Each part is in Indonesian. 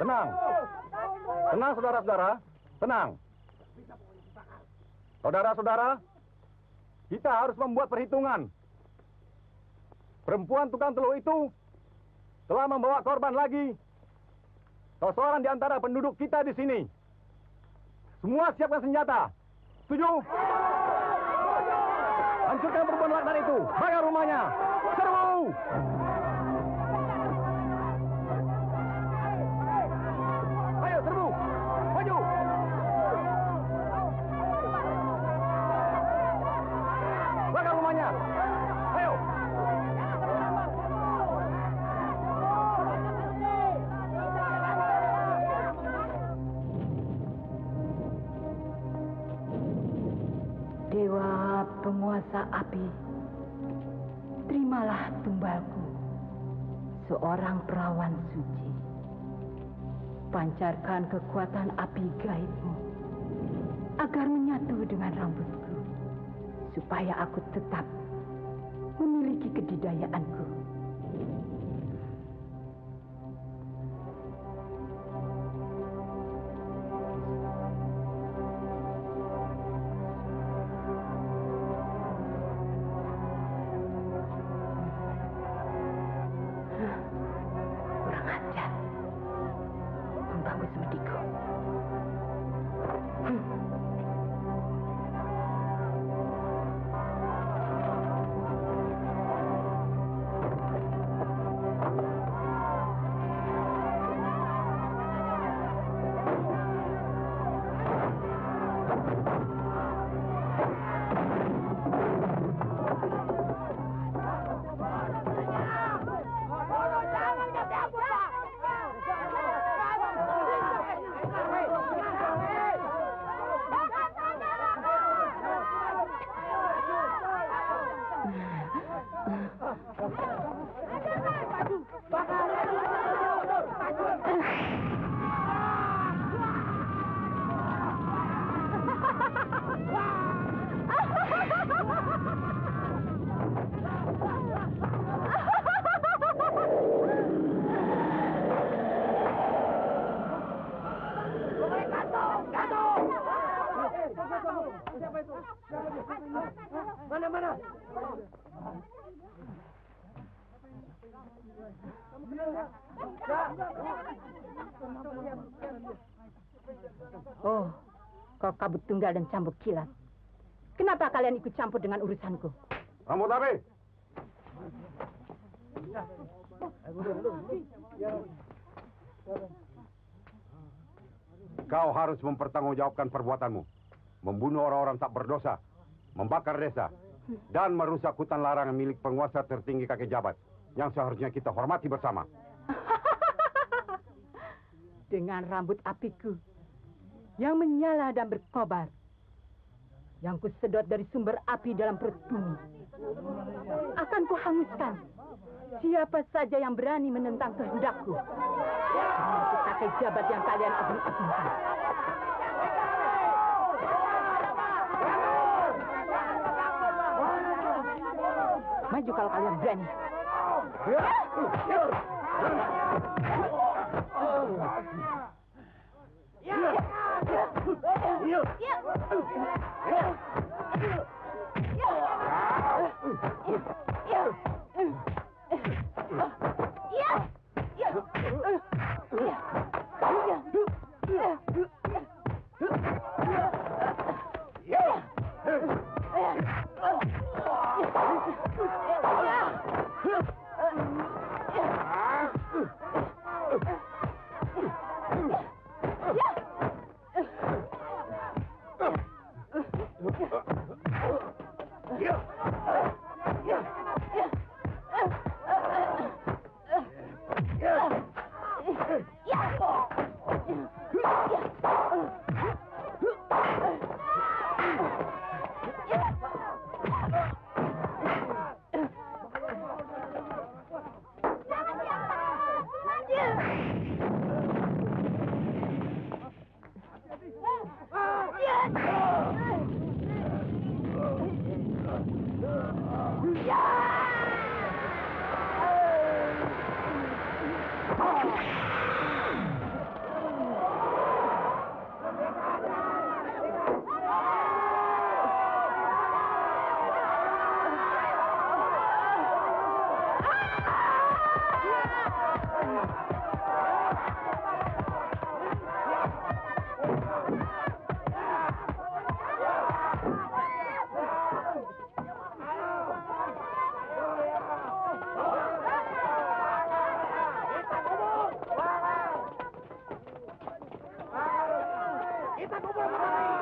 Tenang. Tenang, saudara-saudara. Tenang. Saudara-saudara, kita harus membuat perhitungan. Perempuan tukang telur itu telah membawa korban lagi. Salah seorang di antara penduduk kita di sini. Semua siapkan senjata. Setuju? Hancurkan perempuan laknat itu. Bakar rumahnya. Serbu! Ayo, serbu! Maju! Bakar rumahnya. Ayo! Dewa penguasa api, terimalah tumbalku, seorang perawan suci. Pancarkan kekuatan api gaibmu, agar menyatu dengan rambutku, supaya aku tetap memiliki kedidayaanku. Mana? Oh, kau kabut tunggal dan cambuk kilat. Kenapa kalian ikut campur dengan urusanku? Rambut api! Kau harus mempertanggungjawabkan perbuatanmu. Membunuh orang-orang tak berdosa, membakar desa, dan merusak hutan larangan milik penguasa tertinggi kakek jabat, yang seharusnya kita hormati bersama. Dengan rambut apiku yang menyala dan berkobar, yang kusedot dari sumber api dalam perut bumi, akan kuhanguskan siapa saja yang berani menentang kehendakku. Termasuk kakek jabat yang kalian agung-agungkan. Maju kalau kalian berani.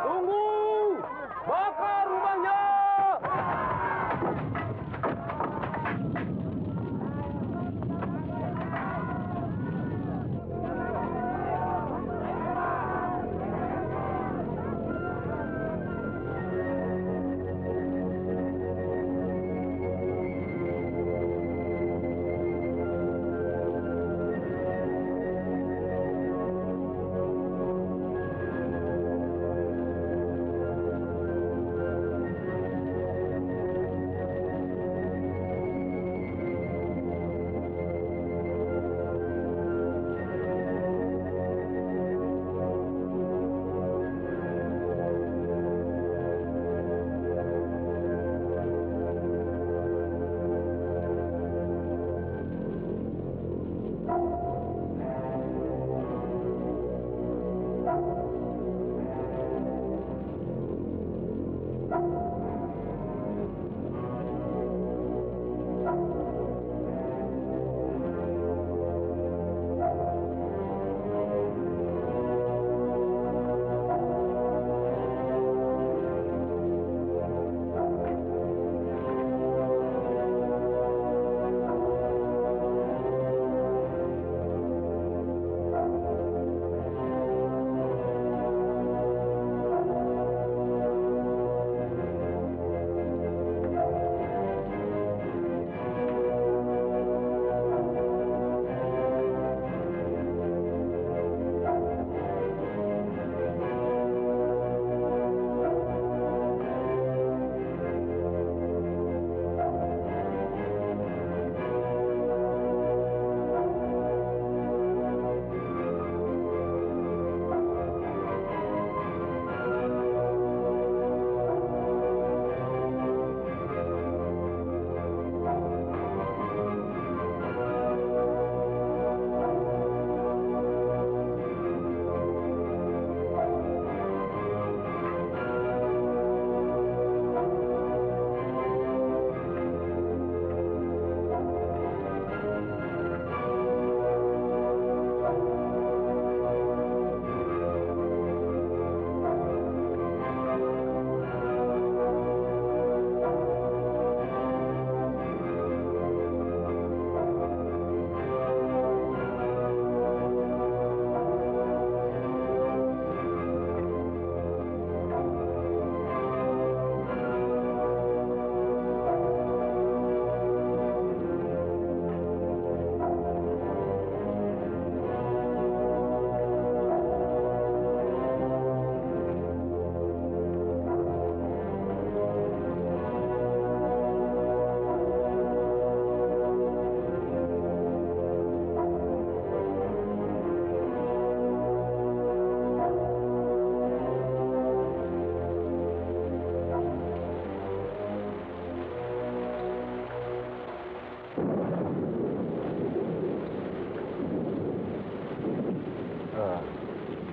Tunggu! Bakar rumahnya!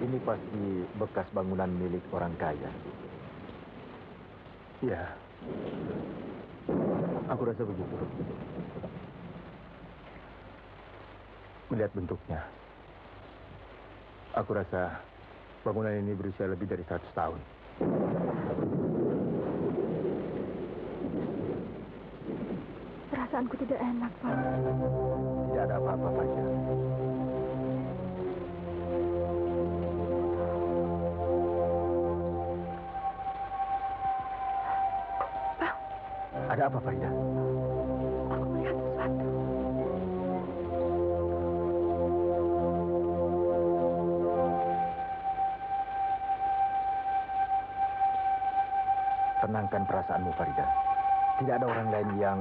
Ini pasti bekas bangunan milik orang kaya. Ya, aku rasa begitu. Melihat bentuknya, aku rasa bangunan ini berusia lebih dari 100 tahun. Perasaanku tidak enak, Pak. Tidak ada apa-apa, Fajar. Ada apa, Farida? Aku melihat sesuatu. Tenangkan perasaanmu, Farida. Tidak ada orang lain yang...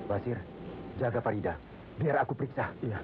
Basir, jaga Farida. Biar aku periksa. Iya.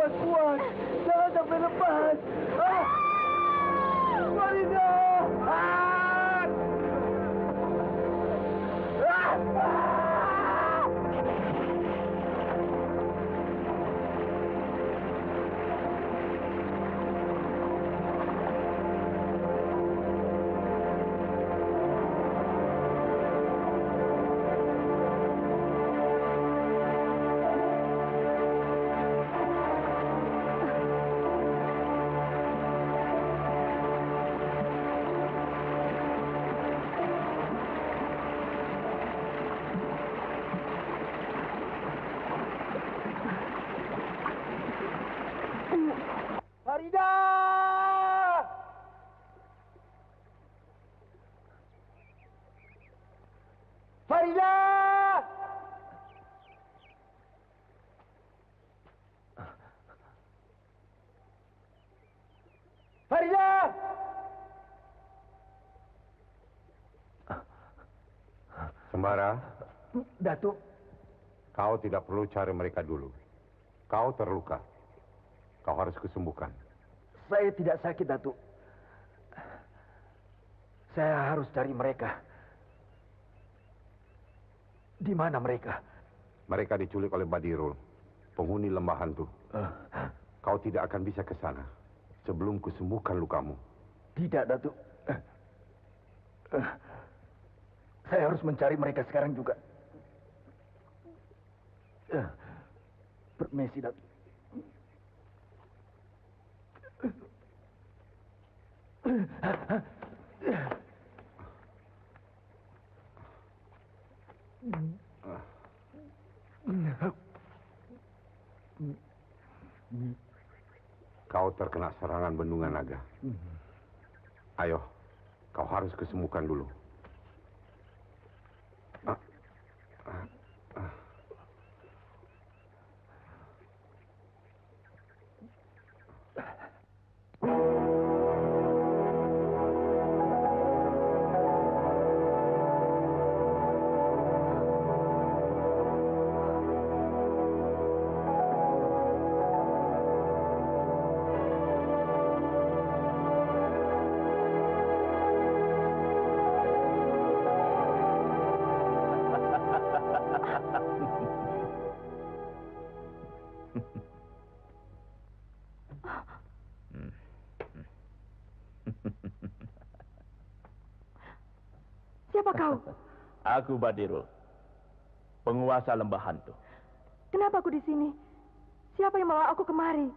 tak kuat. Jangan sampai lepas. Farida! Farida! Farida! Farida! Sembara, Datuk, kau tidak perlu cari mereka dulu. Kau terluka. Kau harus kesembuhkan. saya tidak sakit, Datuk. Saya harus cari mereka. Di mana mereka? Mereka diculik oleh Badirul, penghuni lembah hantu. Kau tidak akan bisa ke sana sebelum kusembuhkan lukamu. Tidak, Datuk. Saya harus mencari mereka sekarang juga. Permisi, Datuk. Kau terkena serangan bendungan naga. Ayo, kau harus kesembuhkan dulu. Siapa kau? Aku Badirul, penguasa lembah hantu. Kenapa aku di sini? Siapa yang bawa aku kemari?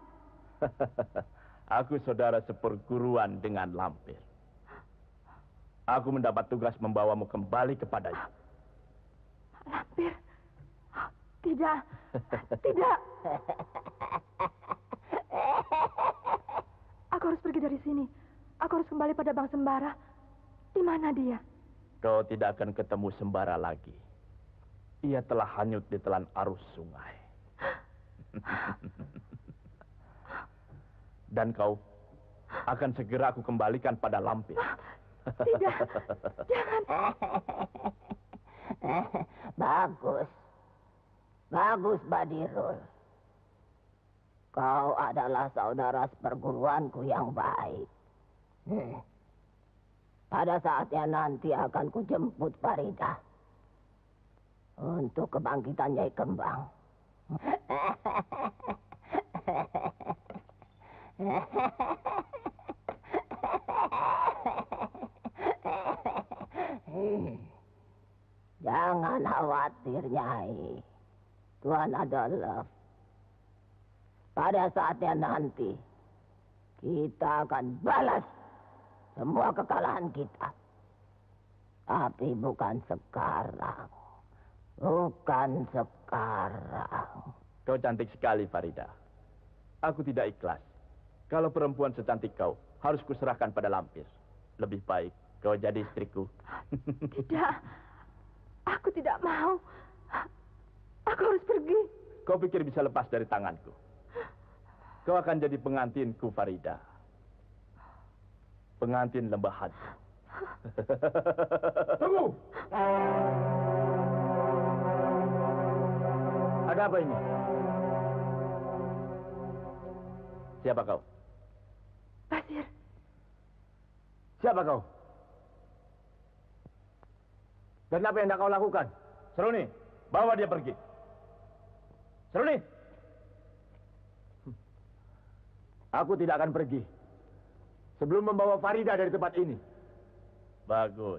Aku saudara seperguruan dengan lampir. Aku mendapat tugas membawamu kembali kepadanya. Lampir? Tidak, tidak. Aku harus pergi dari sini. Aku harus kembali pada Bang Sembara. Di mana dia? Kau tidak akan ketemu Sembara lagi. Ia telah hanyut di telan arus sungai. Dan kau akan segera aku kembalikan pada Lampir. Tidak, jangan. Bagus. Bagus, Badirul. Kau adalah saudara seperguruanku yang baik. Pada saatnya nanti akan kujemput Farida untuk kebangkitan Nyai Kembang. Jangan khawatir, Nyai. Tuan adalah pada saatnya nanti kita akan balas semua kekalahan kita. Tapi bukan sekarang. Bukan sekarang. Kau cantik sekali, Farida. Aku tidak ikhlas. Kalau perempuan secantik kau, harus kuserahkan pada Lampir. Lebih baik kau jadi istriku. Tidak. Aku tidak mau. Aku harus pergi. Kau pikir bisa lepas dari tanganku? Kau akan jadi pengantinku, Farida. Pengantin lembah hantu. Tunggu! Ada apa ini? Siapa kau? Basir, Siapa kau? Dan apa yang hendak kau lakukan? Seruni, bawa dia pergi. Seruni. Aku tidak akan pergi sebelum membawa Farida dari tempat ini. Bagus.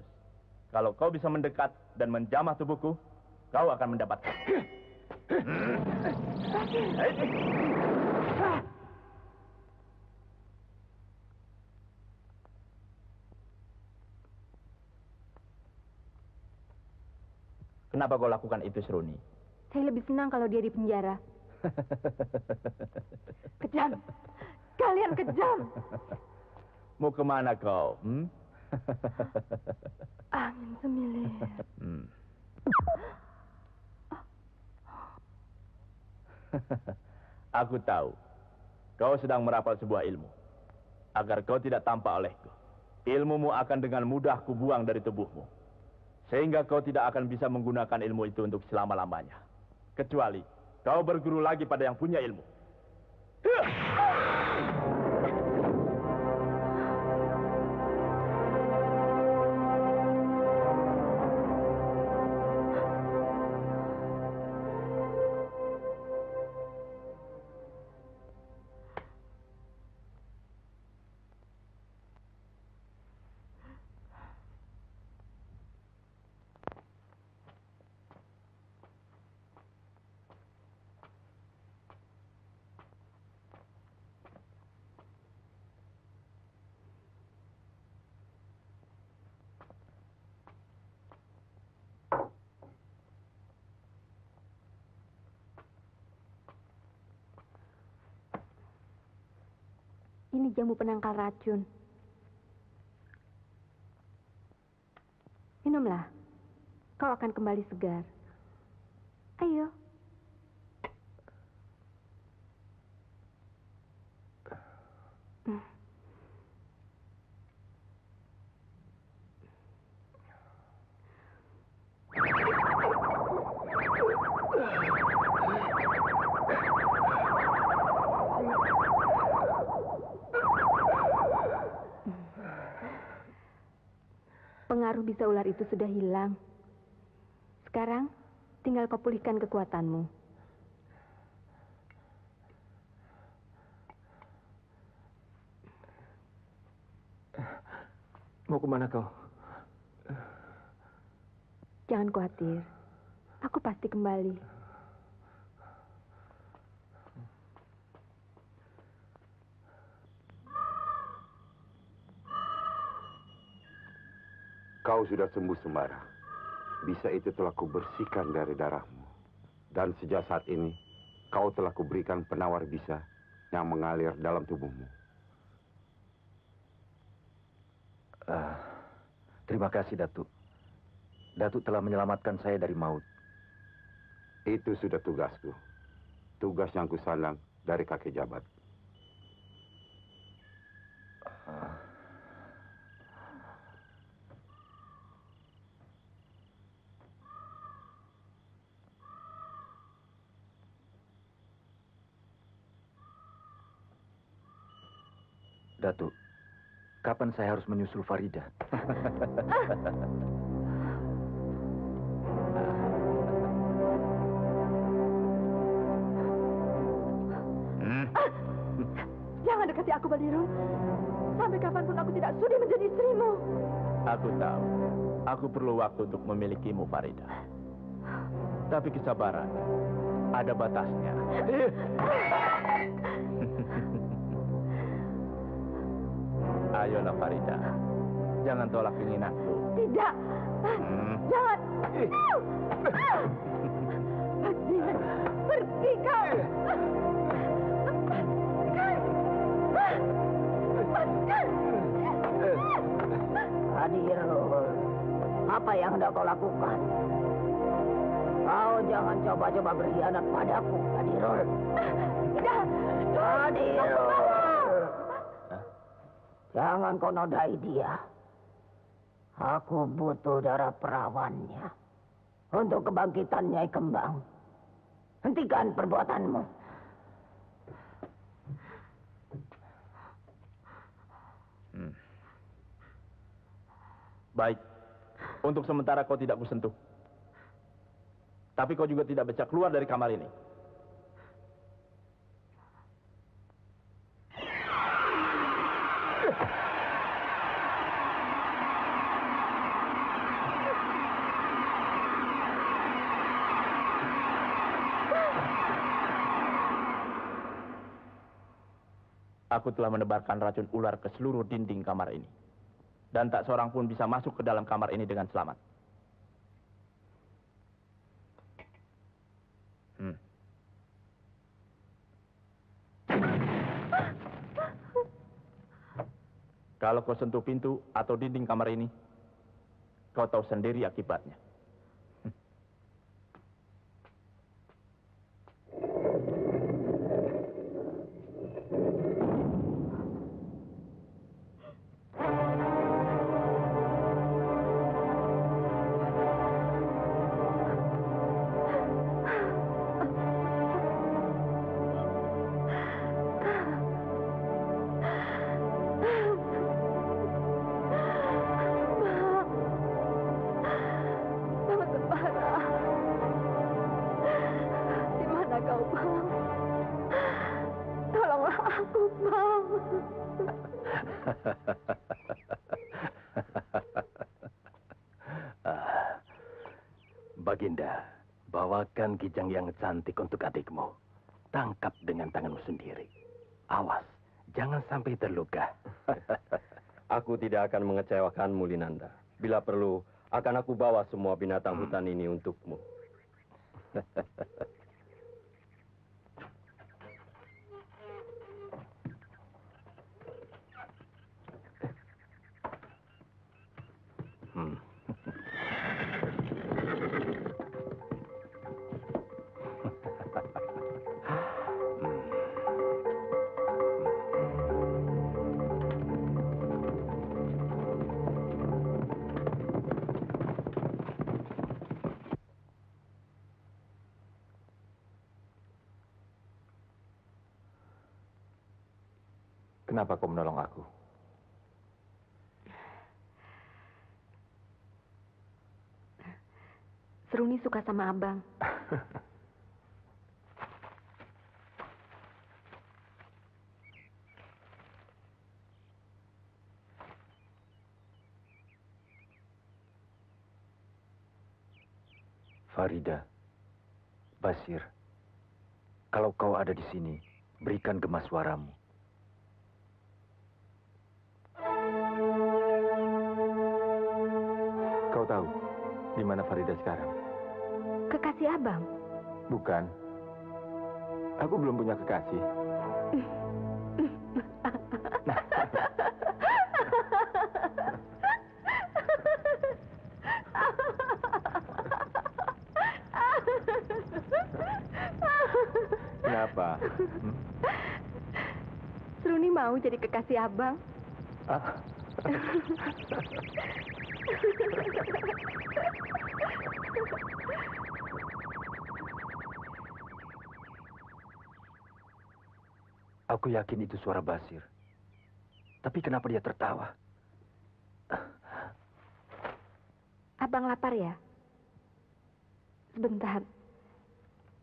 Kalau kau bisa mendekat dan menjamah tubuhku, kau akan mendapatkan. Kenapa kau lakukan itu, Seruni? saya lebih senang kalau dia di penjara. Kejam. Kalian kejam. Mau kemana kau? Angin semilir. Aku tahu. Kau sedang merapal sebuah ilmu. Agar kau tidak tampak olehku. Ilmumu akan dengan mudah kubuang dari tubuhmu. Sehingga kau tidak akan bisa menggunakan ilmu itu untuk selama-lamanya. Kecuali kau berguru lagi pada yang punya ilmu. Ini jamu penangkal racun. Minumlah. Kau akan kembali segar. Ayo. Pengaruh bisa ular itu sudah hilang. Sekarang, tinggal kau pulihkan kekuatanmu. Mau kemana kau? Jangan khawatir. Aku pasti kembali. Kau sudah sembuh sembara. Bisa itu telah kubersihkan dari darahmu. Dan sejak saat ini, kau telah kuberikan penawar bisa yang mengalir dalam tubuhmu. Terima kasih, Datuk. Datuk telah menyelamatkan saya dari maut. Itu sudah tugasku. Tugas yang kusandang dari kakek jabat. Datuk, kapan saya harus menyusul Farida? Jangan dekati aku, Badirul. Sampai kapanpun aku tidak sudi menjadi istrimu. Aku tahu. Aku perlu waktu untuk memilikimu, Farida. Tapi kesabaran ada batasnya. Ayolah, Farida. Jangan tolak keinginanku. Tidak. Jangan. Badir, pergi kau. Badirul, apa yang hendak kau lakukan? Kau jangan coba-coba berkhianat padaku, Badirul. Badirul, jangan kau nodai dia. Aku butuh darah perawannya untuk kebangkitan Nyai Kembang. Hentikan perbuatanmu. Baik. Untuk sementara kau tidak kusentuh. Tapi kau juga tidak bisa keluar dari kamar ini. Aku telah menebarkan racun ular ke seluruh dinding kamar ini. Dan tak seorang pun bisa masuk ke dalam kamar ini dengan selamat. Kalau kau sentuh pintu atau dinding kamar ini, kau tahu sendiri akibatnya. Baginda, bawakan kijang yang cantik untuk adikmu. Tangkap dengan tanganmu sendiri. Awas, jangan sampai terluka. Aku tidak akan mengecewakanmu, Linanda. Bila perlu, akan aku bawa semua binatang hutan ini untukmu. Kenapa kau menolong aku? Seruni suka sama abang. Farida, Basir, kalau kau ada di sini, berikan gemas suaramu. Kau tahu di mana Farida sekarang? Kekasih abang? Bukan. Aku belum punya kekasih. Kenapa? Seruni mau jadi kekasih abang? Aku yakin itu suara Basir. Tapi kenapa dia tertawa? Abang lapar ya? Sebentar.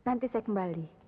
Nanti saya kembali.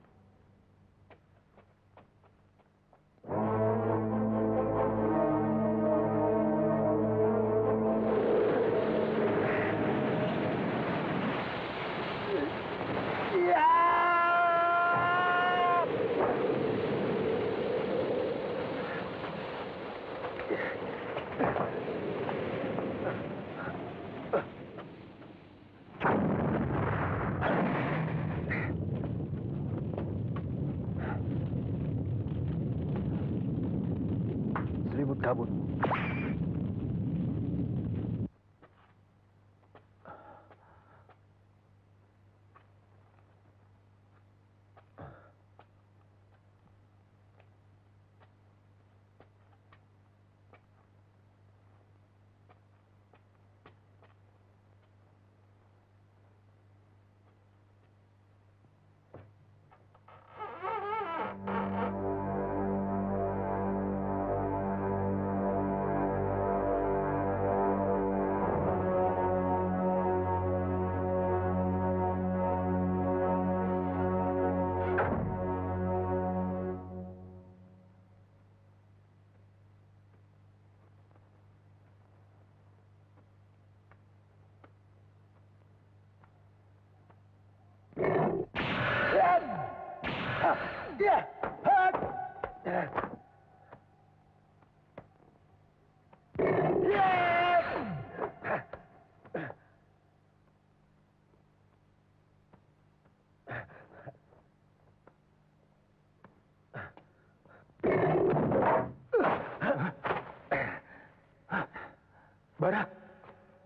Bara?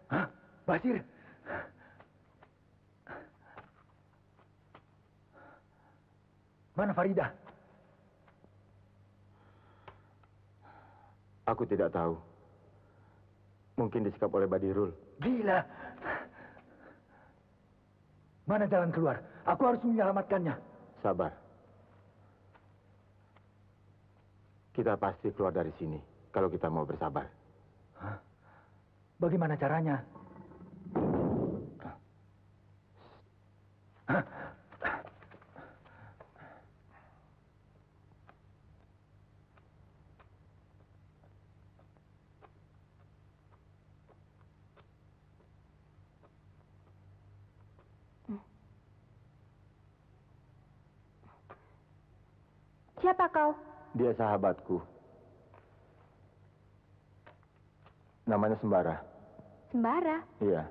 Hah? Basir? Mana Farida? Aku tidak tahu. Mungkin disekap oleh Badirul. Gila. Mana jalan keluar? Aku harus menyelamatkannya. Sabar. Kita pasti keluar dari sini kalau kita mau bersabar. Hah? Bagaimana caranya? Hah? Siapa kau? Dia sahabatku. Namanya Sembara. Sembara. Iya.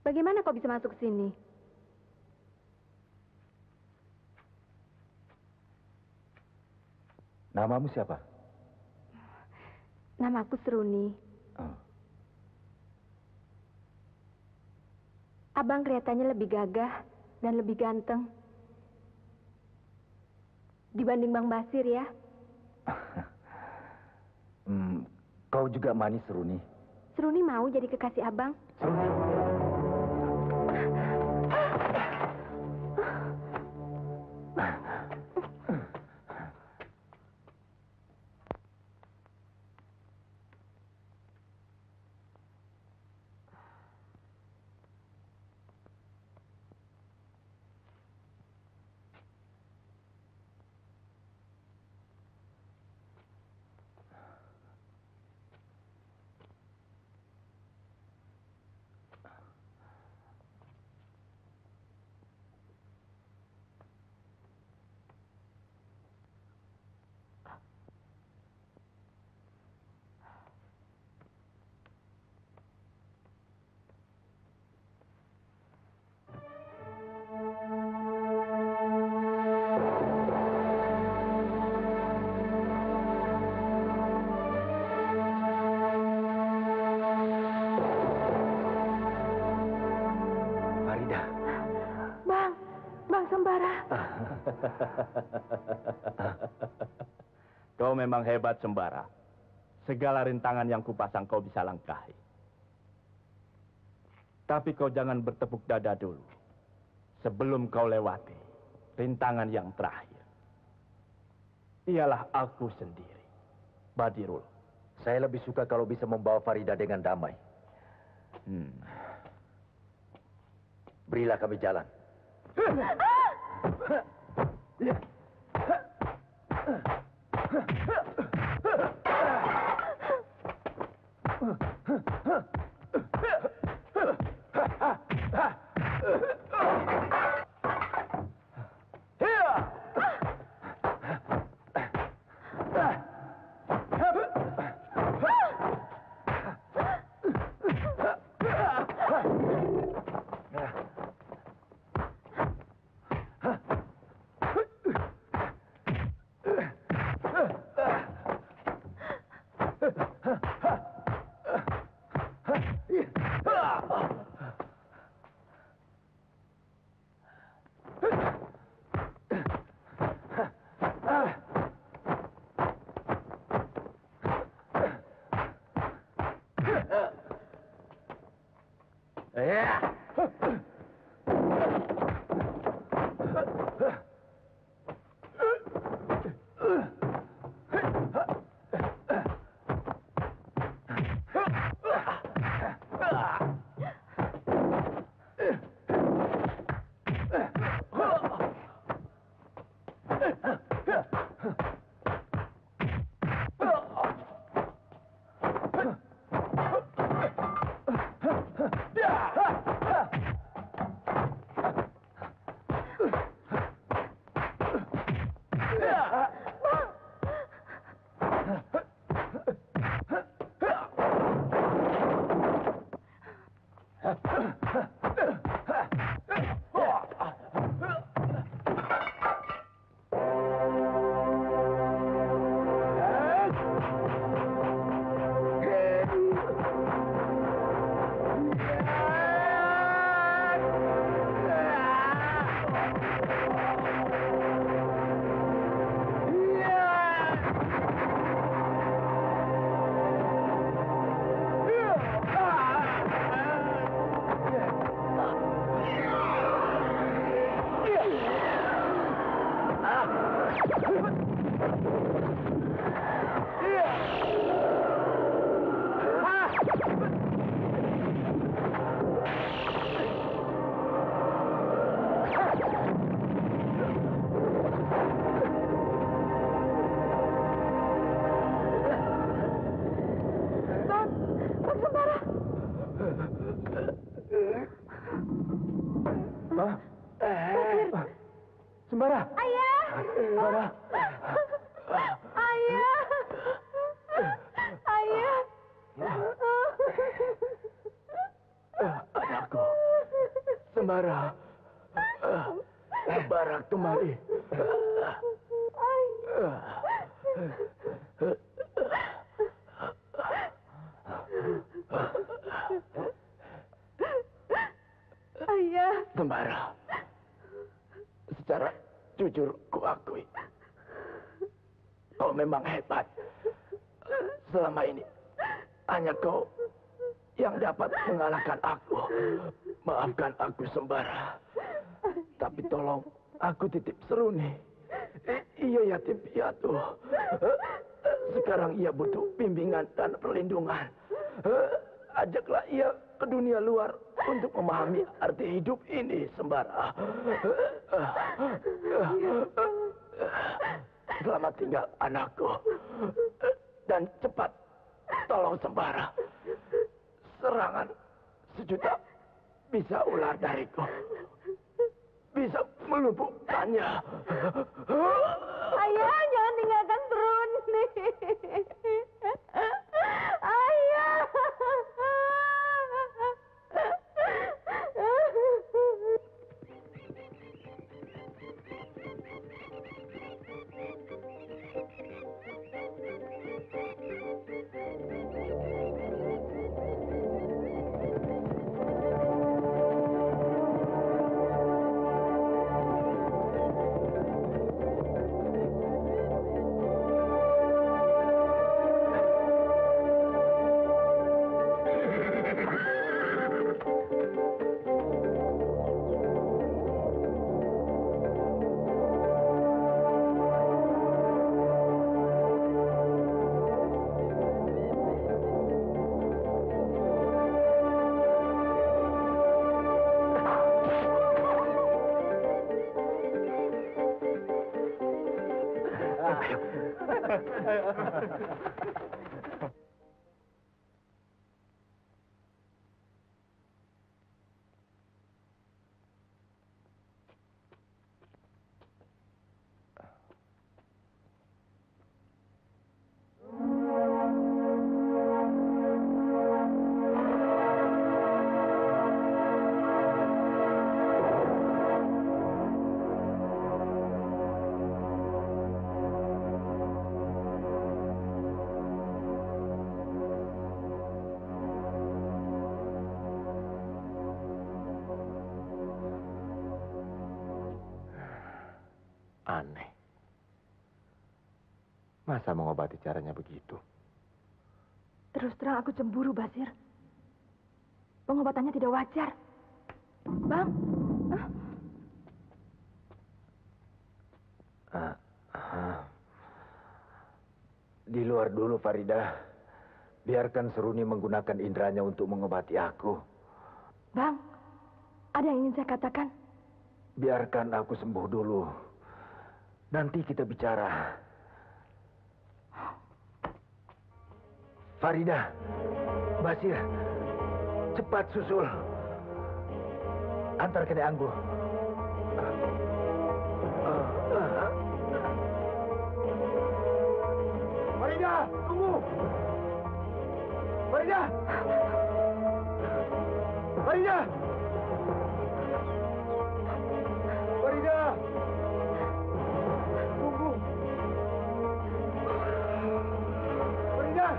Bagaimana kau bisa masuk sini? Namamu siapa? Namaku Seruni. Oh. Abang kelihatannya lebih gagah dan lebih ganteng dibanding Bang Basir ya. Kau juga manis, Seruni. Seruni mau jadi kekasih abang? Farida. Bang Sembara. Kau memang hebat, Sembara. Segala rintangan yang kupasang kau bisa langkahi. Tapi kau jangan bertepuk dada dulu. Sebelum kau lewati rintangan yang terakhir. Ialah aku sendiri, Badirul. Saya lebih suka kalau bisa membawa Farida dengan damai. Berilah kami jalan. Bang Sembara. Hah? Sembara. Ayah. Sembara. Ayah. Ayah. Anakku. Sembara. Sembara kemari. Ayah. Sembara. Secara jujur kuakui. Kau memang hebat. Selama ini hanya kau yang dapat mengalahkan aku. Maafkan aku Sembara. Tapi tolong aku titip Seruni. Ia yatim piatu. Sekarang ia butuh bimbingan dan perlindungan. Ajaklah ia ke dunia luar untuk memahami arti hidup ini, Sembara. Selamat tinggal anakku. Dan cepat tolong Sembara. Serangan sejuta bisa ular dariku. Bisa melumpuhkannya. Ayah, jangan tinggalkan Seruni. Ayah. Aneh. Masa mengobati caranya begitu? Terus terang aku cemburu, Basir. Pengobatannya tidak wajar. Bang. Di luar dulu, Farida. Biarkan Seruni menggunakan inderanya untuk mengobati aku. Bang, ada yang ingin saya katakan? Biarkan aku sembuh dulu. Nanti kita bicara. Farida, Basir, cepat susul. Antar ke Anggu. Farida, tunggu. Farida. Farida. Farida. Tunggu. Farida.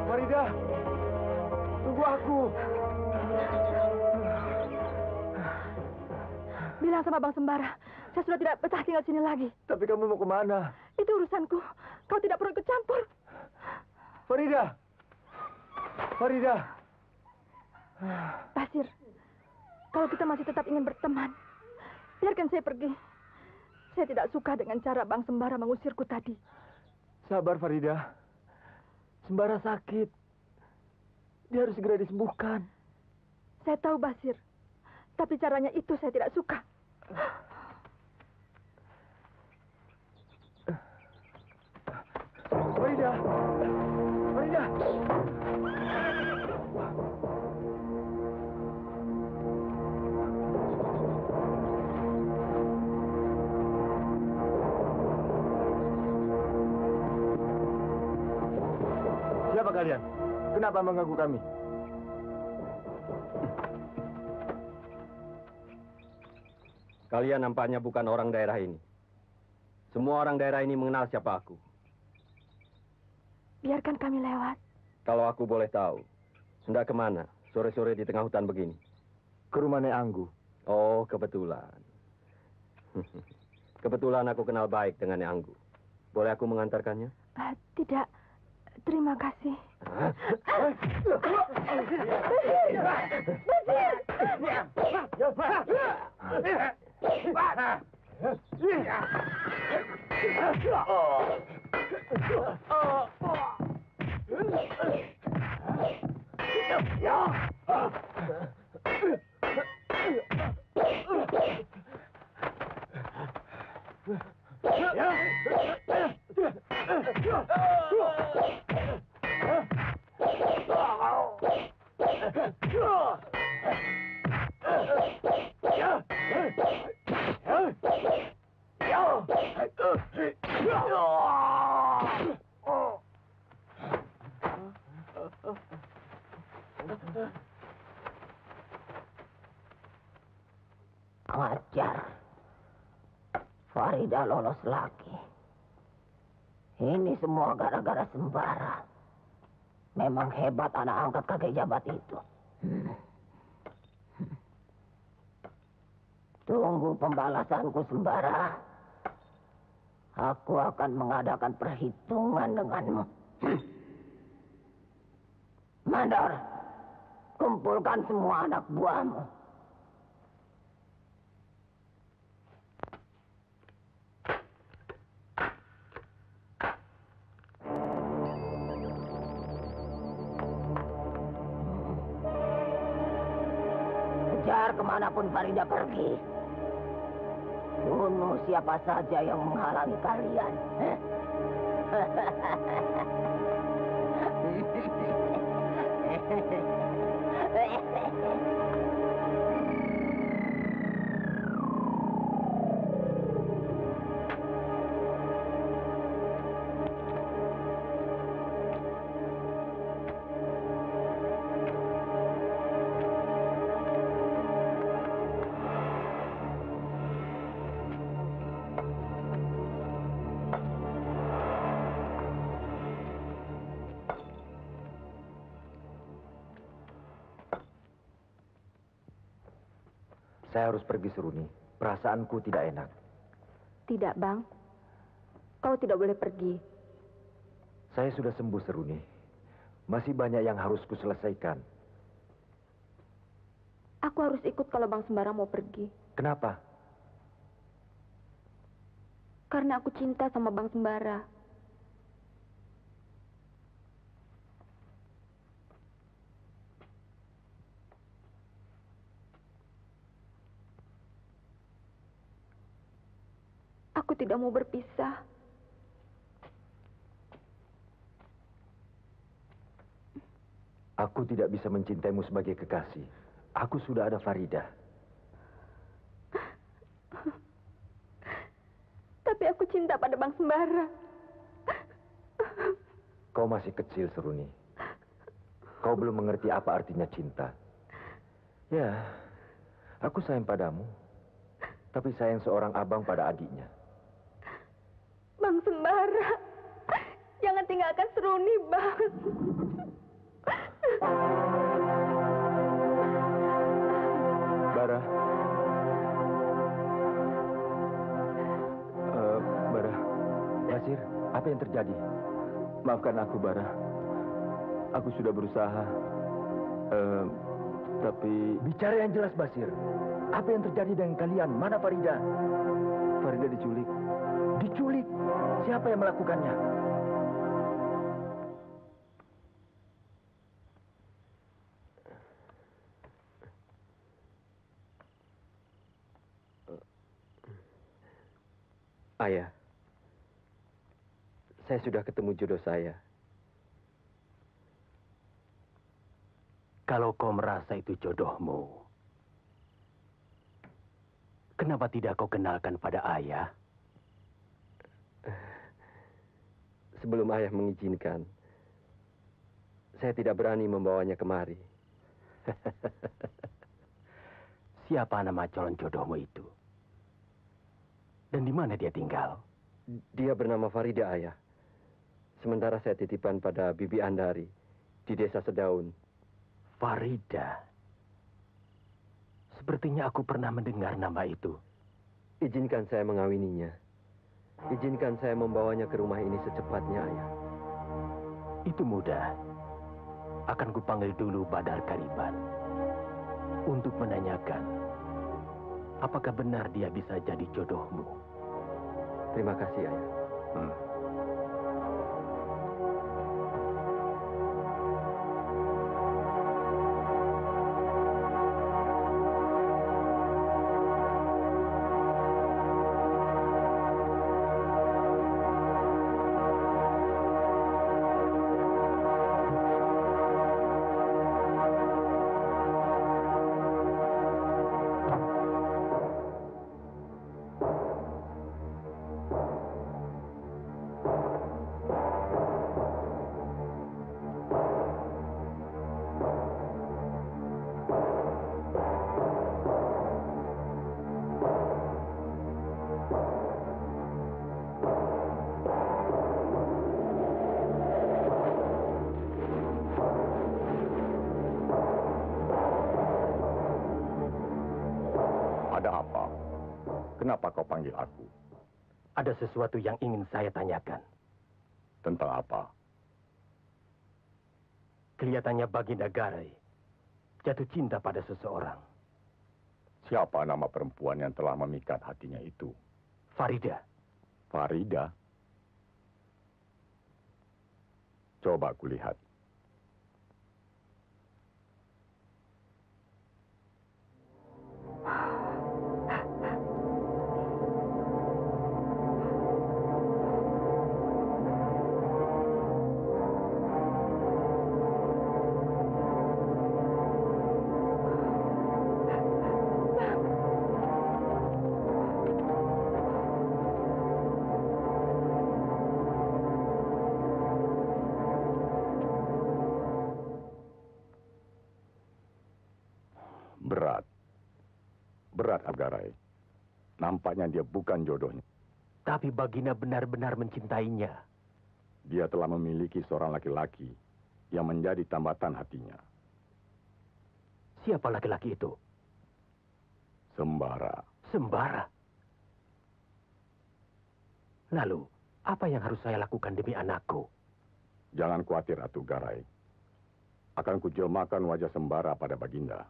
Farida. Tunggu aku. Bilang sama Bang Sembara, saya sudah tidak betah tinggal sini lagi. Tapi kamu mau kemana? Itu urusanku. Kau tidak perlu ikut campur. Farida. Farida. Basir, kalau kita masih tetap ingin berteman, biarkan saya pergi. Saya tidak suka dengan cara Bang Sembara mengusirku tadi. Sabar, Farida. Sembara sakit. Dia harus segera disembuhkan. Saya tahu, Basir. Tapi caranya itu saya tidak suka. Farida. Siapa kalian? Kenapa mengganggu kami? Kalian nampaknya bukan orang daerah ini. Semua orang daerah ini mengenal siapa aku. Biarkan kami lewat. Kalau aku boleh tahu, hendak kemana sore-sore di tengah hutan begini? Ke rumah Nek Anggu. Oh, kebetulan. Kebetulan aku kenal baik dengan Nek Anggu. Boleh aku mengantarkannya? Tidak. Terima kasih. Ajar. Farida lolos lagi. Ini semua gara-gara Sembara. Memang hebat anak angkat kakek jabat itu. Tunggu pembalasanku, Sembara. Aku akan mengadakan perhitungan denganmu. Mandor, kumpulkan semua anak buahmu. Kejar kemanapun Farida pergi. Bunuh siapa saja yang menghalangi kalian. Saya harus pergi, Seruni. Perasaanku tidak enak. Tidak, Bang. Kau tidak boleh pergi. Saya sudah sembuh, Seruni. Masih banyak yang harus kuselesaikan. Aku harus ikut kalau Bang Sembara mau pergi. Kenapa? Karena aku cinta sama Bang Sembara. Aku tidak mau berpisah. Aku tidak bisa mencintaimu sebagai kekasih. Aku sudah ada Farida. Tapi aku cinta pada Bang Sembara. Kau masih kecil, Seruni. Kau belum mengerti apa artinya cinta. Ya, aku sayang padamu. Tapi sayang seorang abang pada adiknya. Bang Sembara, jangan tinggalkan Seruni, Bang. Bara. Bara. Basir, apa yang terjadi? Maafkan aku, Bara. Aku sudah berusaha. Tapi... Bicara yang jelas, Basir. Apa yang terjadi dengan kalian? Mana Farida? Farida diculik. Diculik? Siapa yang melakukannya? Ayah, Saya sudah ketemu jodoh saya. Kalau kau merasa itu jodohmu, kenapa tidak kau kenalkan pada ayah? Sebelum ayah mengizinkan, saya tidak berani membawanya kemari. Siapa nama calon jodohmu itu? Dan di mana dia tinggal? Dia bernama Farida, ayah. Sementara saya titipan pada Bibi Andari di desa Sedaun. Farida. Sepertinya aku pernah mendengar nama itu. Izinkan saya mengawininya. Izinkan saya membawanya ke rumah ini secepatnya, ayah. Itu mudah. Akan kupanggil dulu Badar Kariban untuk menanyakan apakah benar dia bisa jadi jodohmu. Terima kasih, ayah. Ada apa? Kenapa kau panggil aku? Ada sesuatu yang ingin saya tanyakan. Tentang apa? Kelihatannya Baginda Garai jatuh cinta pada seseorang. Siapa nama perempuan yang telah memikat hatinya itu? Farida. Farida? Coba kulihat. Berat Agarai. Nampaknya dia bukan jodohnya. Tapi Baginda benar-benar mencintainya. Dia telah memiliki seorang laki-laki yang menjadi tambatan hatinya. Siapa laki-laki itu? Sembara. Sembara? Lalu, apa yang harus saya lakukan demi anakku? Jangan khawatir, Atu Garai. Akan kujelmakan wajah Sembara pada Baginda.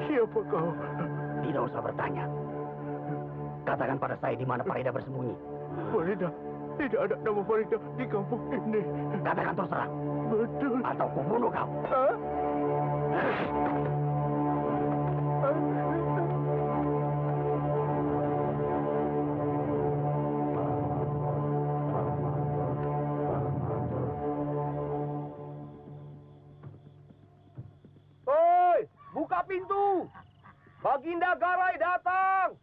Siapa kau? Tidak usah bertanya. Katakan pada saya di mana Farida bersembunyi. Farida? Tidak ada nama Farida di kampung ini. Katakan terus terang. Betul. Atau kubunuh kau. Baginda Garai datang!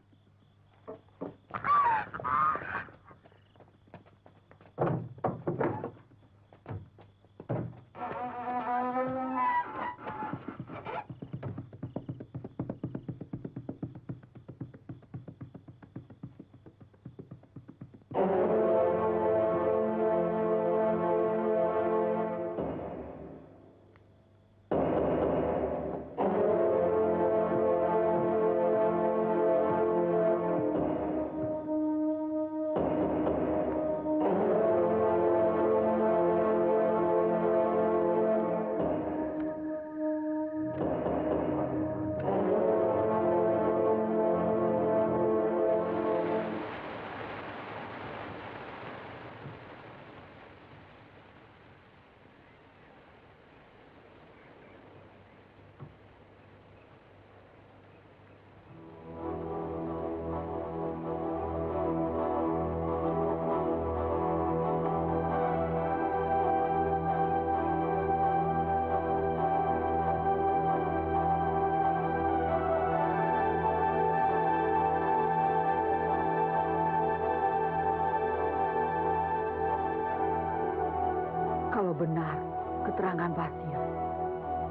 Kalau benar keterangan Basil,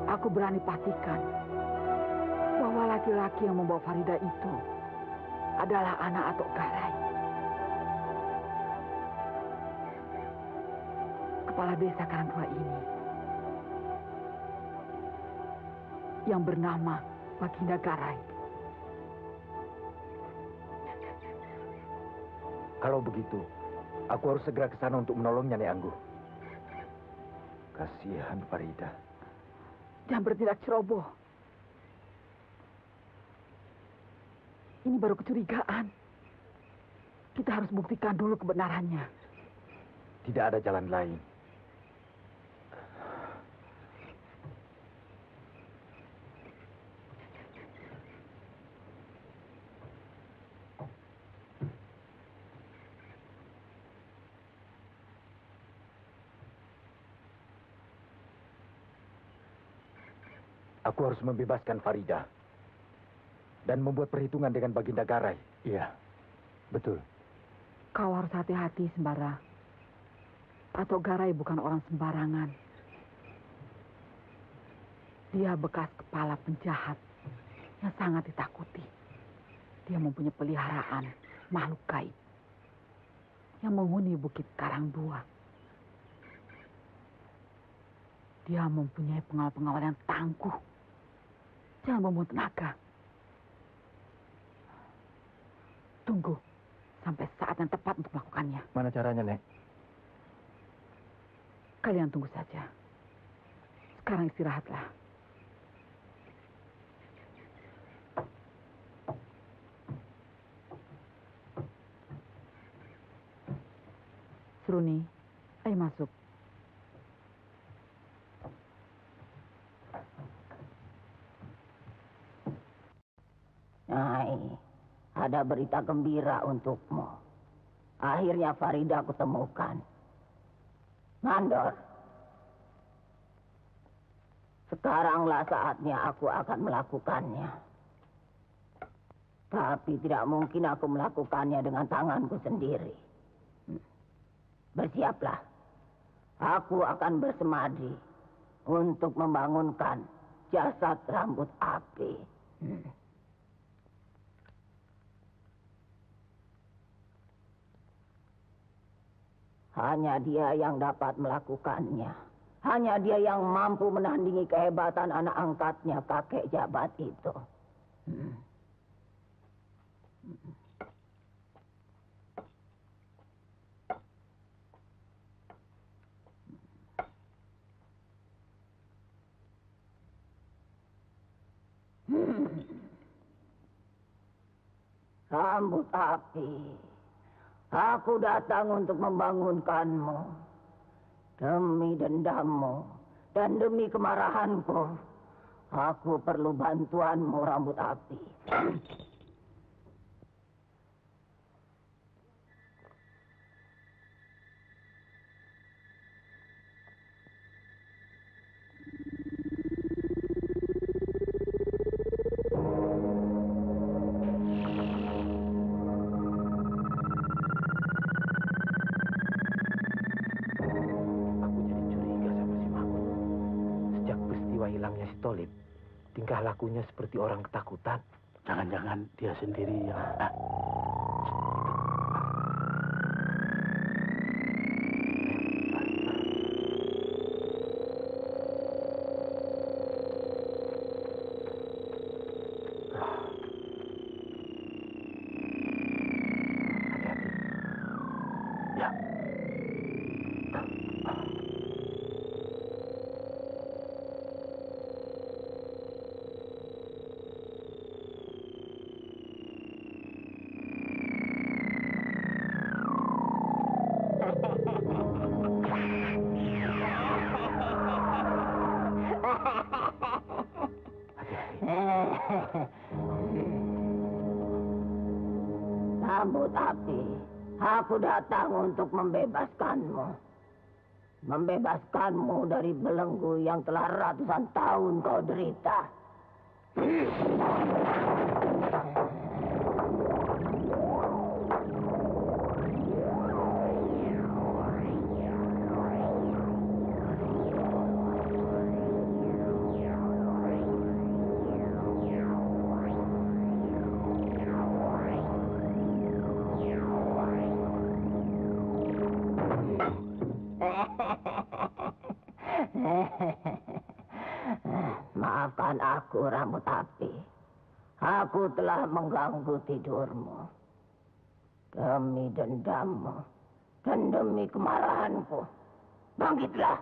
aku berani pastikan bahwa laki-laki yang membawa Farida itu adalah anak Atok Garai. Kepala desa Karangtua ini yang bernama Baginda Garai. Kalau begitu, aku harus segera ke sana untuk menolongnya, Nek Angguh. Kasihan Farida. Jangan bertindak ceroboh. Ini baru kecurigaan. Kita harus buktikan dulu kebenarannya. Tidak ada jalan lain. Aku harus membebaskan Farida dan membuat perhitungan dengan Baginda Garai. Iya, betul. Kau harus hati-hati, Sembara. Atok Garai bukan orang sembarangan. Dia bekas kepala penjahat yang sangat ditakuti. Dia mempunyai peliharaan makhluk gaib yang menghuni Bukit Karangdua. Dia mempunyai pengawal-pengawal yang tangguh. Jangan membunuh tenaga. Tunggu sampai saat yang tepat untuk melakukannya. Mana caranya, Nek? Kalian tunggu saja. Sekarang istirahatlah. Seruni, ayo masuk. Nyai, ada berita gembira untukmu. Akhirnya Farida aku temukan. Mandor, sekaranglah saatnya aku akan melakukannya. Tapi tidak mungkin aku melakukannya dengan tanganku sendiri. Bersiaplah. Aku akan bersemadi untuk membangunkan jasad rambut api. Hanya dia yang dapat melakukannya. Hanya dia yang mampu menandingi kehebatan anak angkatnya, kakek jabat itu. Rambut api. Aku datang untuk membangunkanmu. Demi dendammu dan demi kemarahanku, aku perlu bantuanmu, rambut api. Mutolib tingkah lakunya seperti orang ketakutan. Jangan-jangan dia sendiri yang... Rambut api, aku datang untuk membebaskanmu. Membebaskanmu dari belenggu yang telah ratusan tahun kau derita. Maafkan aku, rambut api. Aku telah mengganggu tidurmu. Demi dendammu dan demi kemarahanku. Bangkitlah.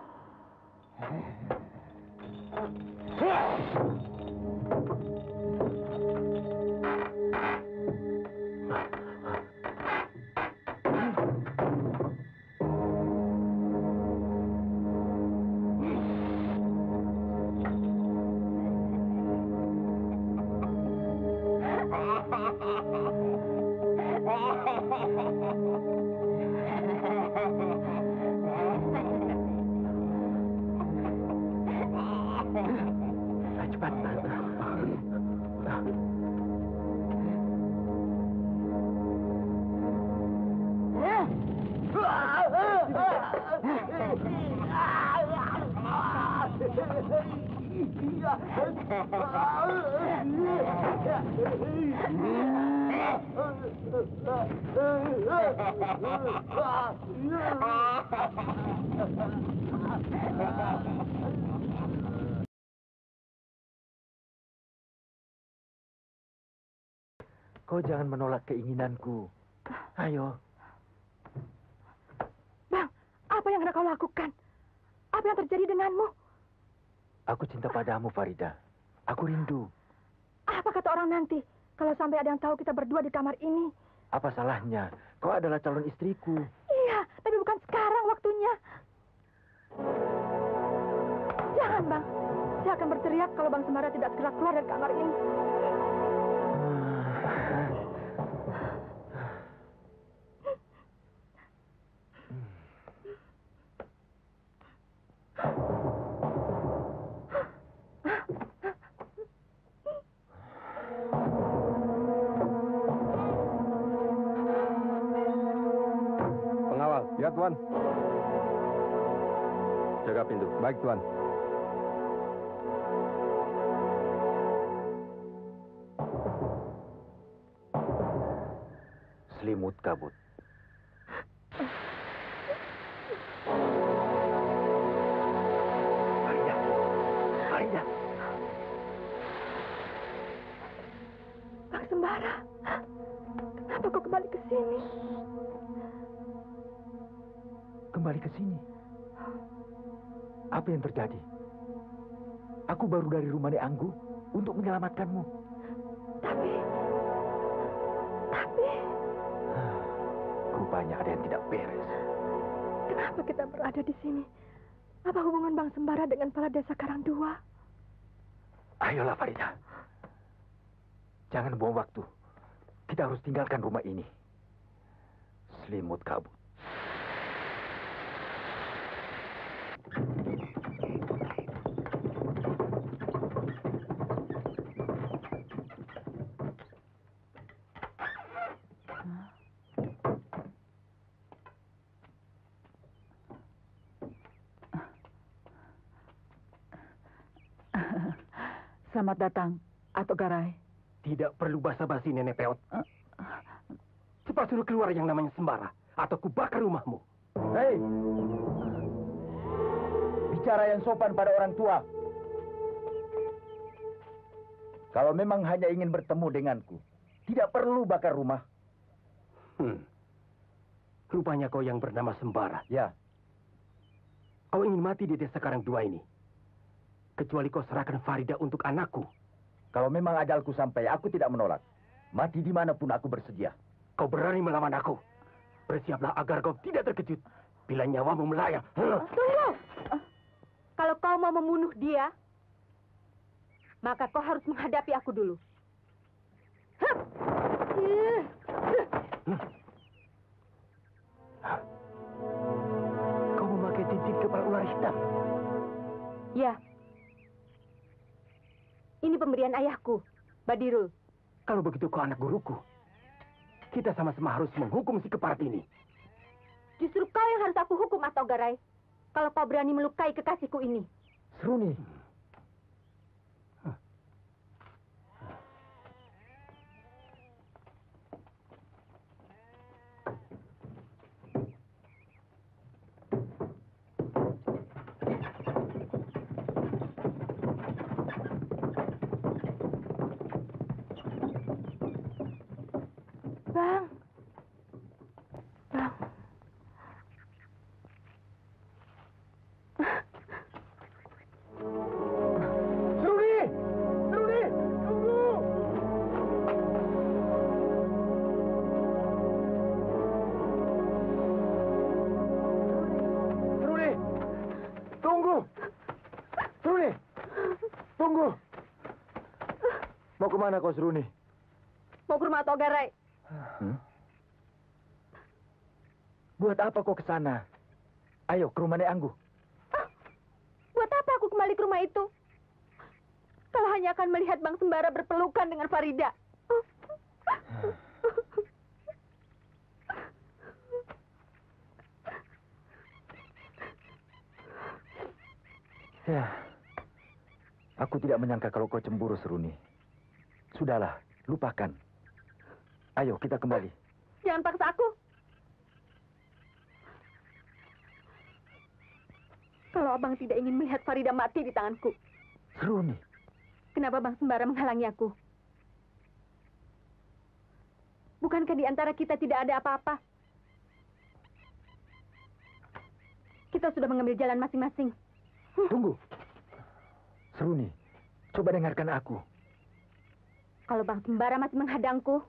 Kau jangan menolak keinginanku. Ayo. Bang, apa yang kau lakukan? Apa yang terjadi denganmu? Aku cinta padamu, Farida. Aku rindu. Apa kata orang nanti kalau sampai ada yang tahu kita berdua di kamar ini? Apa salahnya? Kau adalah calon istriku. Iya, tapi bukan sekarang waktunya. Jangan, Bang. Saya akan berteriak kalau Bang Sembara tidak segera keluar dari kamar ini. Ya, Tuan. Jaga pintu. Baik, Tuan. Selimut kabut. Farida. Farida. Bang Sembara, kenapa kau kembali ke sini? Kembali ke sini. Apa yang terjadi? Aku baru dari rumah Nek Anggu untuk menyelamatkanmu. Tapi... Rupanya ada yang tidak beres. Kenapa kita berada di sini? Apa hubungan Bang Sembara dengan kepala desa Karangdua? Ayolah, Farida. Jangan buang waktu. Kita harus tinggalkan rumah ini. Selimut kabut. Selamat datang, Atok Garai. Tidak perlu basa-basi, Nenek Peot. Cepat suruh keluar yang namanya Sembara, atau ku bakar rumahmu. Hei! Bicara yang sopan pada orang tua. Kalau memang hanya ingin bertemu denganku, tidak perlu bakar rumah. Rupanya kau yang bernama Sembara. Ya. Kau ingin mati di desa Karangdua ini. Kecuali kau serahkan Farida untuk anakku. Kalau memang ajalku sampai, aku tidak menolak. Mati dimanapun aku bersedia. Kau berani melawan aku. Bersiaplah agar kau tidak terkejut bila nyawamu melayang. Tunggu! Kalau kau mau membunuh dia, maka kau harus menghadapi aku dulu. Kau memakai cincin kepala ular hitam. Ya. Ini pemberian ayahku, Badirul. Kalau begitu kau anak guruku. Kita sama-sama harus menghukum si keparat ini. Justru kau yang harus aku hukum, Atok Garai. Kalau kau berani melukai kekasihku ini. Seruni. Bang. Bang. Seruni! Seruni! Tunggu! Seruni! Tunggu! Seruni! Tunggu! Mau kemana kau, Seruni? Mau ke rumah Atok Garai. Buat apa kau ke sana? Ayo, ke rumah Nek Anggu. Buat apa aku kembali ke rumah itu? Kalau hanya akan melihat Bang Sembara berpelukan dengan Farida. Ya, aku tidak menyangka kalau kau cemburu, Seruni. Sudahlah, lupakan. Ayo, kita kembali. Jangan paksa aku. Kalau abang tidak ingin melihat Farida mati di tanganku, Seruni. kenapa Bang Sembara menghalangi aku? Bukankah di antara kita tidak ada apa-apa? Kita sudah mengambil jalan masing-masing. Tunggu. Seruni, coba dengarkan aku. Kalau Bang Sembara masih menghadangku,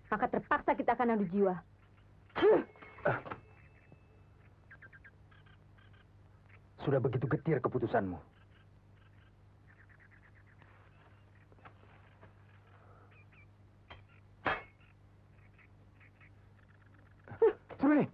maka terpaksa kita akan adu jiwa. Sudah begitu getir keputusanmu. Seruni!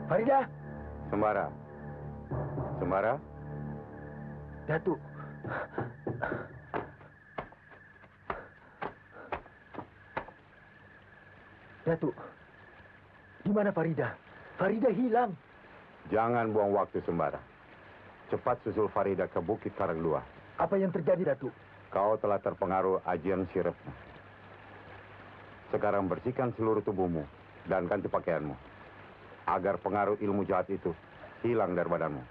Farida. Sembara. Sembara. Datuk. Datuk. Di mana Farida? Farida hilang. Jangan buang waktu, Sembara. Cepat susul Farida ke Bukit Karangdua. Apa yang terjadi, Datuk? Kau telah terpengaruh ajian sirepnya. Sekarang bersihkan seluruh tubuhmu dan ganti pakaianmu. Agar pengaruh ilmu jahat itu hilang dari badanmu.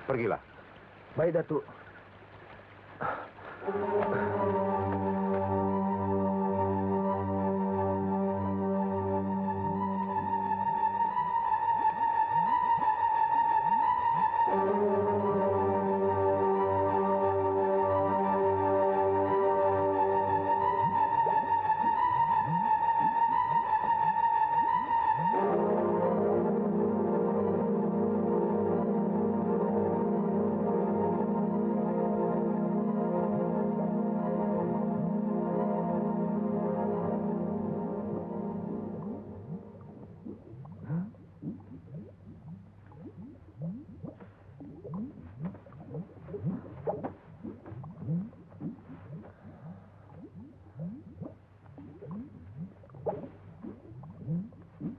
Pergilah. Baik, Datuk.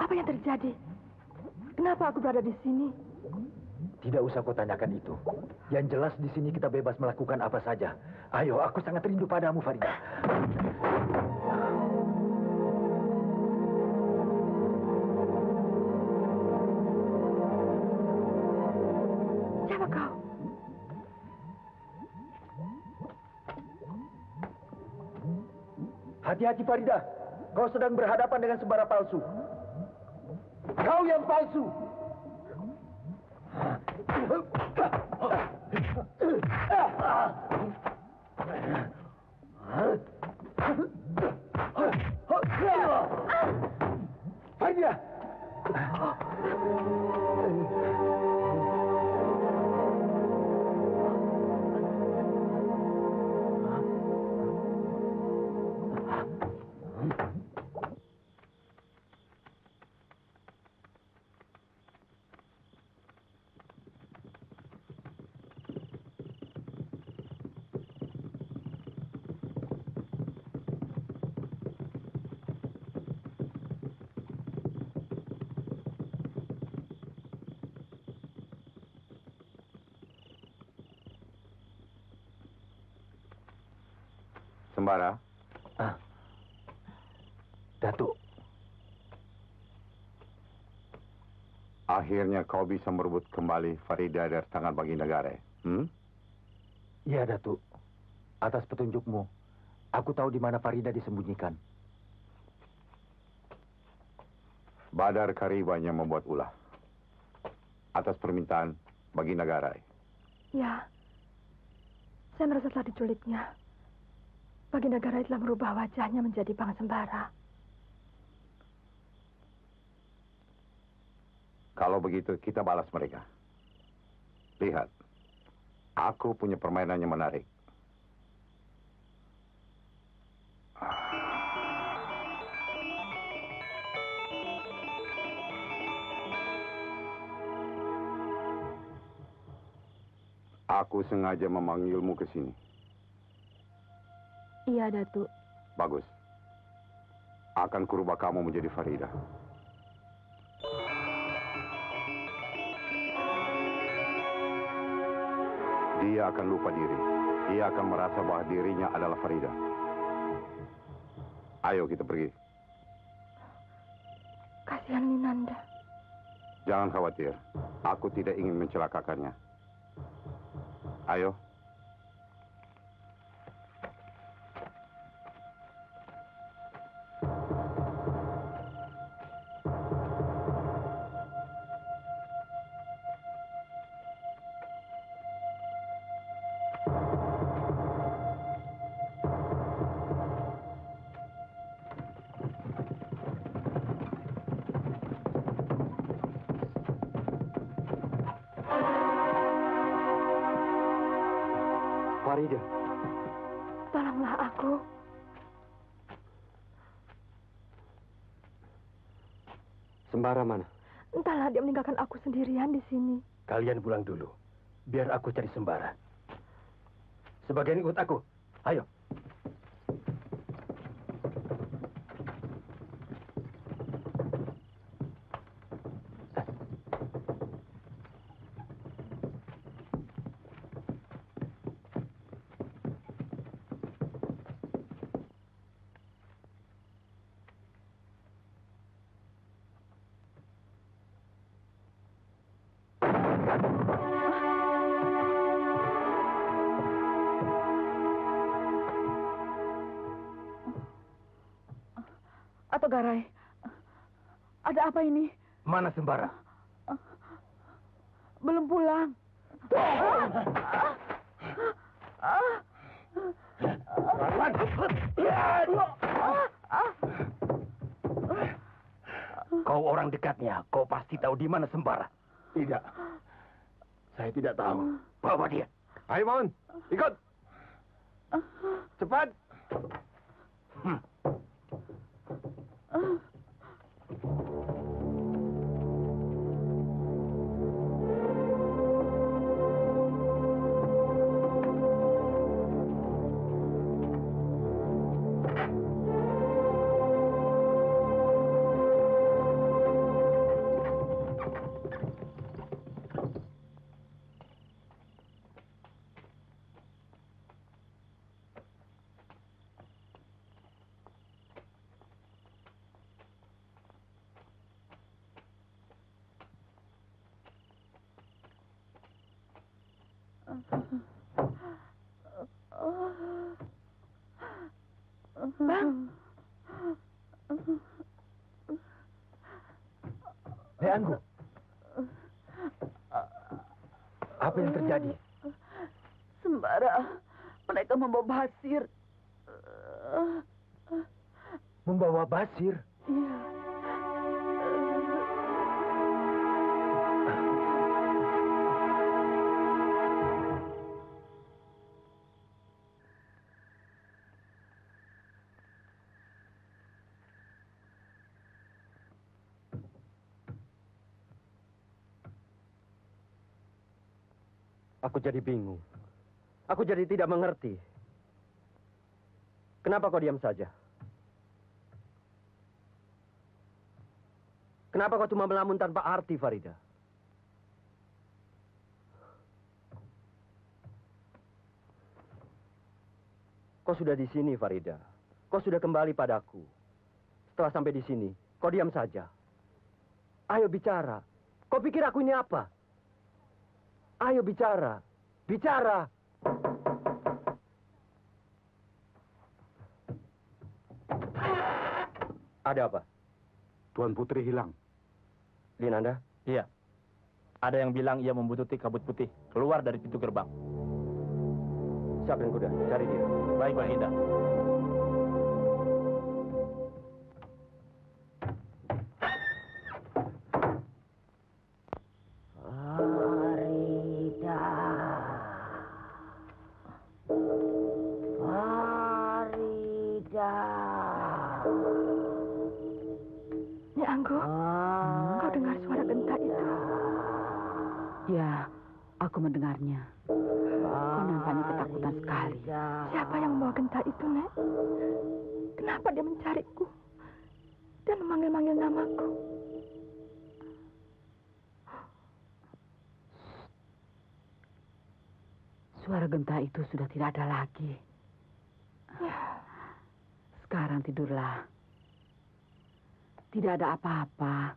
Apa yang terjadi? Kenapa aku berada di sini? Tidak usah kau tanyakan itu. Yang jelas di sini kita bebas melakukan apa saja. Ayo, aku sangat rindu padamu, Farida. Siapa kau? Hati-hati, Farida. Kau sedang berhadapan dengan sembara palsu. Kau yang palsu. Farida. Sembara. Datuk. Akhirnya kau bisa merebut kembali Farida dari tangan Baginda Garai. Iya, Datuk. Atas petunjukmu, aku tahu di mana Farida disembunyikan. Badar Karibanya membuat ulah. Atas permintaan Baginda Garai. Ya, saya merasa telah diculiknya. Baginda Garai telah merubah wajahnya menjadi Bang Sembara. Kalau begitu, kita balas mereka. Lihat, aku punya permainan yang menarik. Aku sengaja memanggilmu ke sini. Iya, Datuk. Bagus. Akan kurubah kamu menjadi Farida. Dia akan lupa diri. Dia akan merasa bahwa dirinya adalah Farida. Ayo kita pergi. Kasihan Minanda. Jangan khawatir. Aku tidak ingin mencelakakannya. Ayo. Farida. Tolonglah aku. Sembara mana? Entahlah dia meninggalkan aku sendirian di sini. Kalian pulang dulu. Biar aku cari Sembara. Sebagian ikut aku. Ayo. Atau Garai, ada apa ini? Mana Sembara? Belum pulang. Kau orang dekatnya, kau pasti tahu di mana Sembara. Tidak. Saya tidak tahu. Bawa dia. Ayo, Maun. Ikut. Cepat. Bang. Leanggu. Apa yang terjadi? Sembara, mereka membawa Basir. Membawa Basir? Iya. Aku jadi bingung. Aku jadi tidak mengerti. Kenapa kau diam saja? Kenapa kau cuma melamun tanpa arti, Farida? Kau sudah di sini, Farida. Kau sudah kembali padaku. Setelah sampai di sini, kau diam saja. Ayo bicara. Kau pikir aku ini apa? Ayo bicara. Bicara. Ada apa? Tuan Putri hilang. Linanda? Iya. Ada yang bilang ia membutuhkan kabut putih keluar dari pintu gerbang. Siapin kuda, cari dia. Baik, Baginda. Anggo, kau dengar suara genta itu? Ya, aku mendengarnya. Kau nampaknya ketakutan sekali. Siapa yang membawa genta itu, Nek? Kenapa dia mencariku dan memanggil-manggil namaku? Suara genta itu sudah tidak ada lagi. Sekarang tidurlah. Tidak ada apa-apa.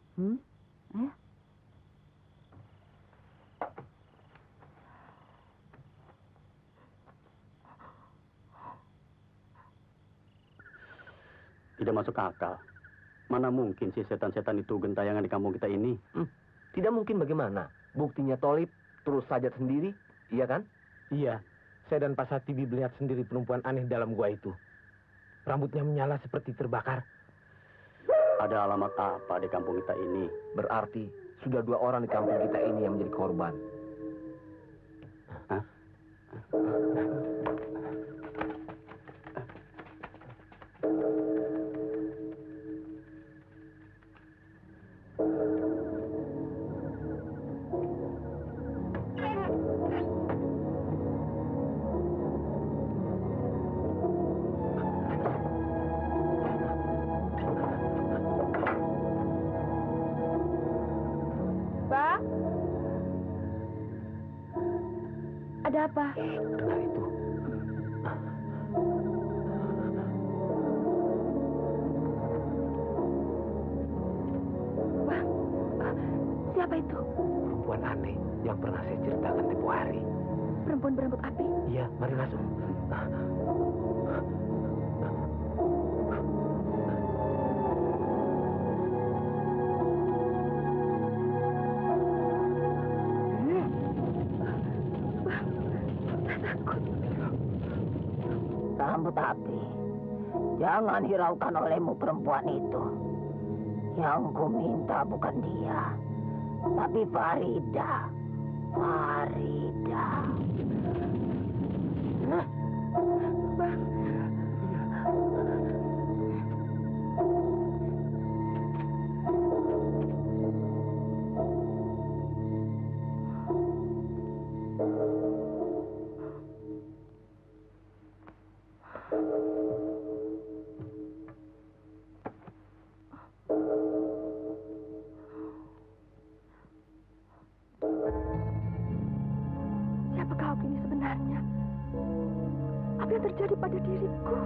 Tidak masuk akal. Mana mungkin si setan-setan itu gentayangan di kampung kita ini? Tidak mungkin bagaimana? Buktinya Tolip terus saja sendiri, iya kan? Iya, saya dan Pak Satibi melihat sendiri perempuan aneh dalam gua itu. Rambutnya menyala seperti terbakar. Ada alamat apa di kampung kita ini? Berarti sudah 2 orang di kampung kita ini yang menjadi korban. Hah? Ada apa? Dengar itu. Siapa itu? Perempuan aneh yang pernah saya ceritakan tempo hari. Perempuan berambut api? Iya, mari masuk. Rambut api, jangan hiraukan olehmu perempuan itu. Yang ku minta bukan dia, tapi Farida. Farida. Bang. Siapakah aku ini sebenarnya? Apa yang terjadi pada diriku?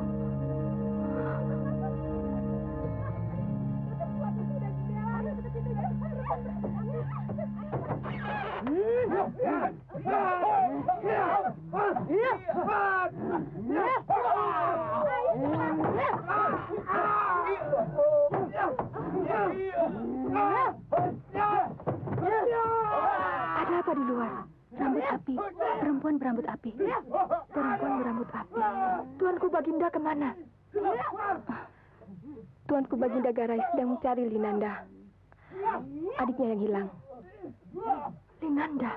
Ada apa di luar? Rambut api, perempuan berambut api. Perempuan berambut api. Tuanku Baginda kemana? Tuanku Baginda Garai sedang mencari Linanda. Adiknya yang hilang. Linanda?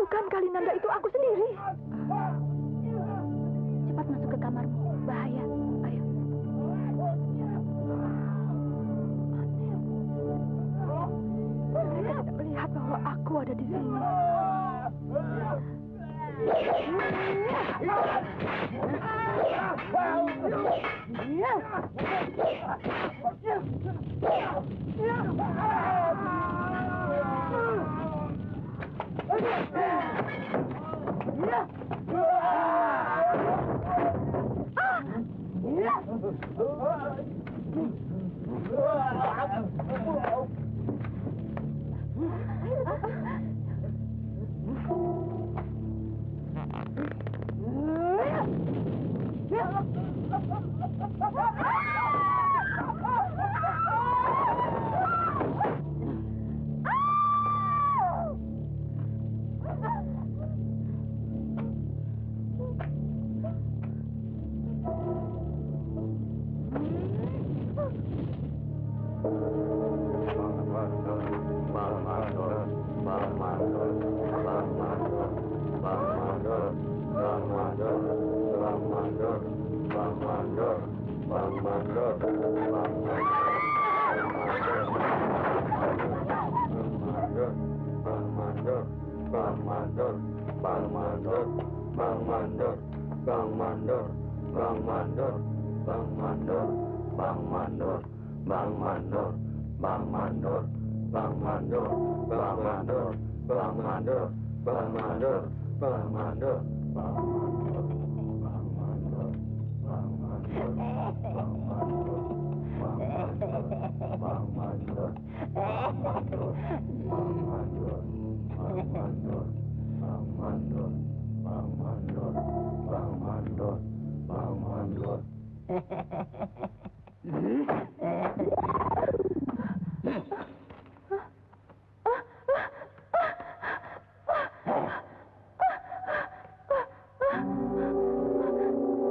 Bukankah Linanda itu aku sendiri? Cepat masuk ke kamarmu. Bahaya. Ayo. Mereka tidak melihat bahwa aku ada di sini.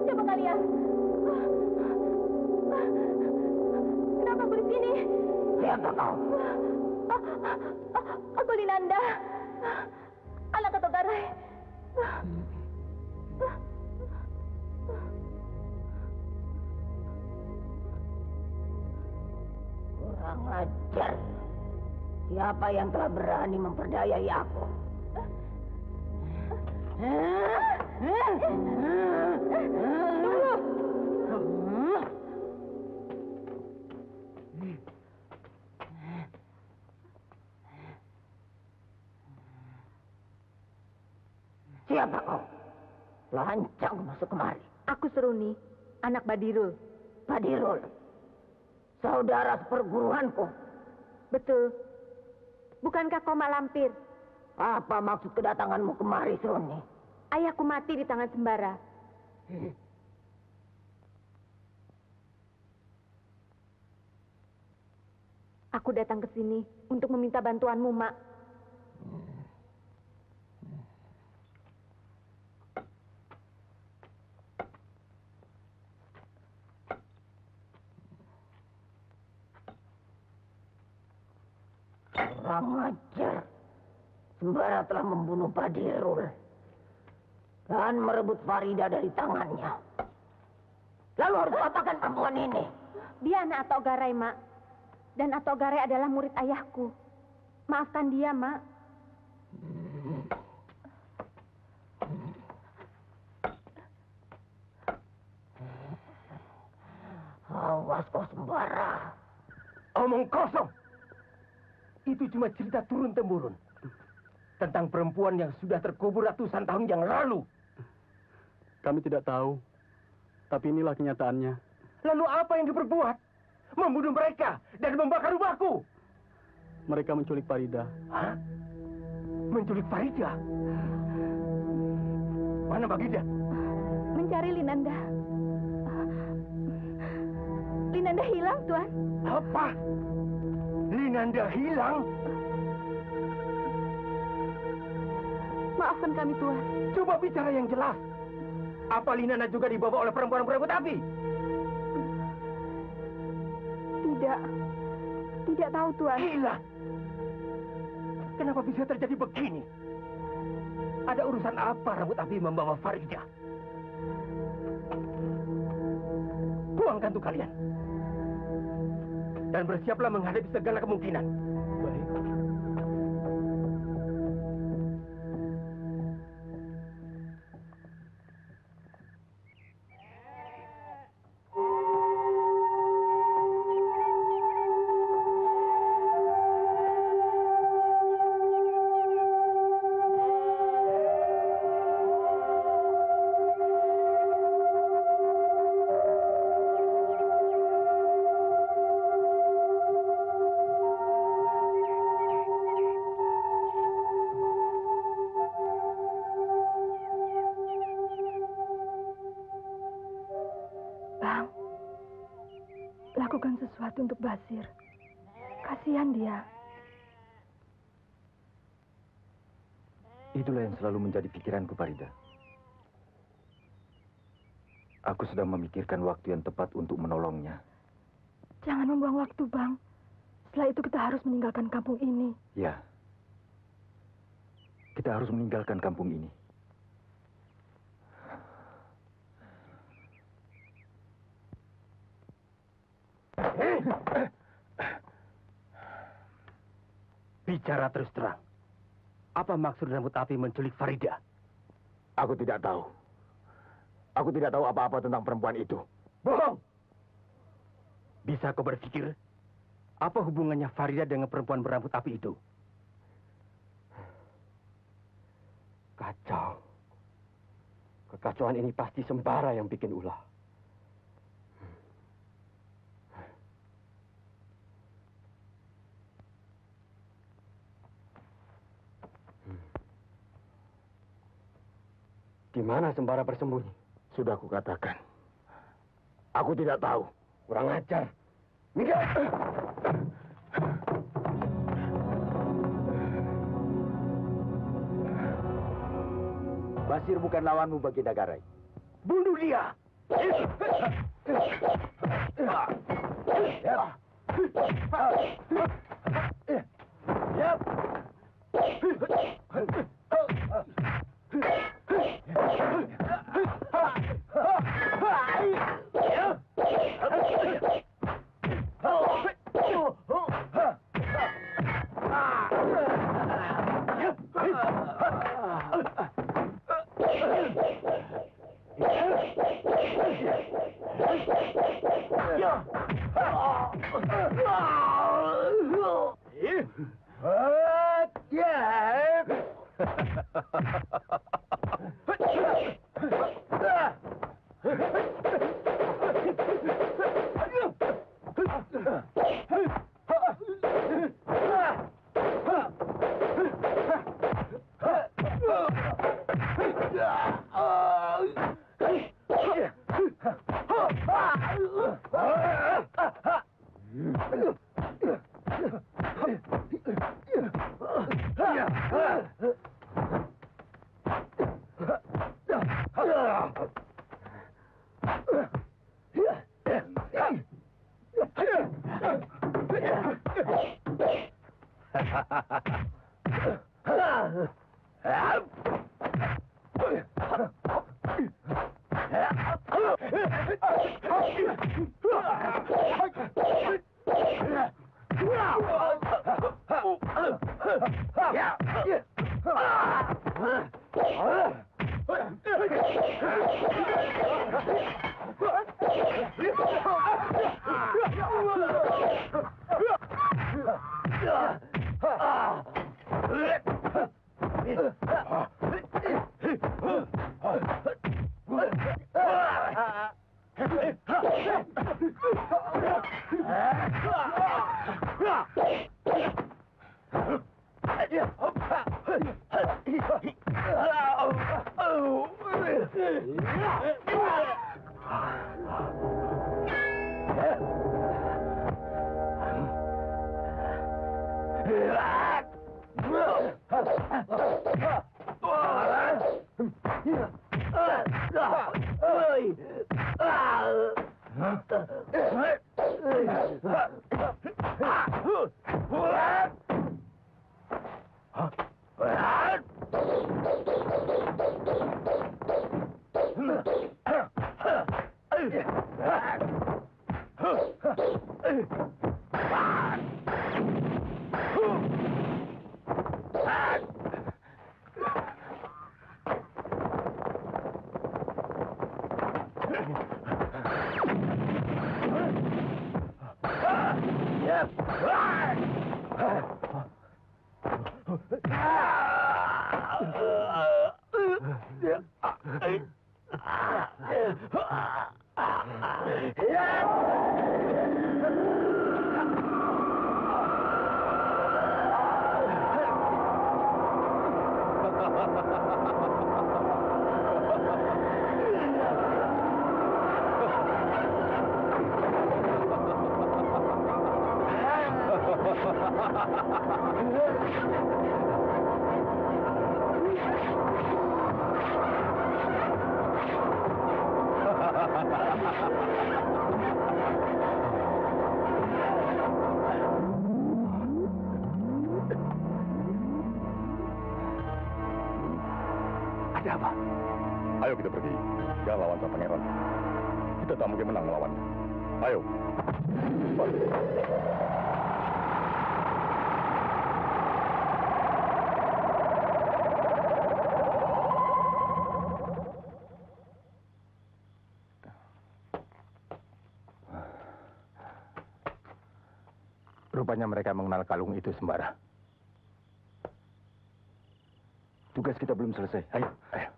Siapa kalian? Kenapa aku di sini? Siapa kau? Aku Linanda, anak Ketua Garai. Kurang ajar. Siapa yang telah berani memperdayai aku? Siapa kau? Lancang masuk kemari. Aku Seruni, anak Badirul. Badirul, saudara seperguruanku. Betul. Bukankah kau mak lampir? Apa maksud kedatanganmu kemari, Seruni? Ayahku mati di tangan Sembara. Aku datang ke sini untuk meminta bantuanmu, Mak. Kurang ajar. Sembara telah membunuh Badirul dan merebut Farida dari tangannya. Lalu harus apakan perempuan ini? Dia anak Atok Garai, Mak. Dan Atok Garai adalah murid ayahku. Maafkan dia, Mak. Awas kau Sembara. Omong kosong. Itu cuma cerita turun-temurun. Tentang perempuan yang sudah terkubur ratusan tahun yang lalu. Kami tidak tahu. Tapi inilah kenyataannya. Lalu apa yang diperbuat? Membunuh mereka dan membakar rumahku. Mereka menculik Farida. Hah? Menculik Farida? Mana Baginda? Mencari Linanda. Linanda hilang, Tuan. Apa? Linanda hilang? Maafkan kami, Tuan. Coba bicara yang jelas. Apa Linanda juga dibawa oleh perempuan berebut api? Tidak tahu, Tuan. Gila. Kenapa bisa terjadi begini? Ada urusan apa rambut api membawa Farida? Buangkan tuh kalian. Dan bersiaplah menghadapi segala kemungkinan. Baik. Lakukan sesuatu untuk Basir. Kasihan dia. Itulah yang selalu menjadi pikiranku, Farida. Aku sedang memikirkan waktu yang tepat untuk menolongnya. Jangan membuang waktu, Bang. Setelah itu kita harus meninggalkan kampung ini. Ya. Kita harus meninggalkan kampung ini. Bicara terus terang. Apa maksud rambut api menculik Farida? Aku tidak tahu. Aku tidak tahu apa-apa tentang perempuan itu. Bohong! Bisa kau berpikir, apa hubungannya Farida dengan perempuan berambut api itu? Kacau. Kekacauan ini pasti Sembara yang bikin ulah. Di mana Sembara bersembunyi? Sudah kukatakan. Aku tidak tahu. Kurang ajar. Minggir! Basir bukan lawanmu, Baginda Garai. Bunuh dia! Ada apa? Ayo kita pergi. Jangan lawan sang pangeran. Kita tak mungkin menang melawannya. Ayo. Rupanya mereka mengenal kalung itu, Sembara. Tugas kita belum selesai. Ayo. Ayo.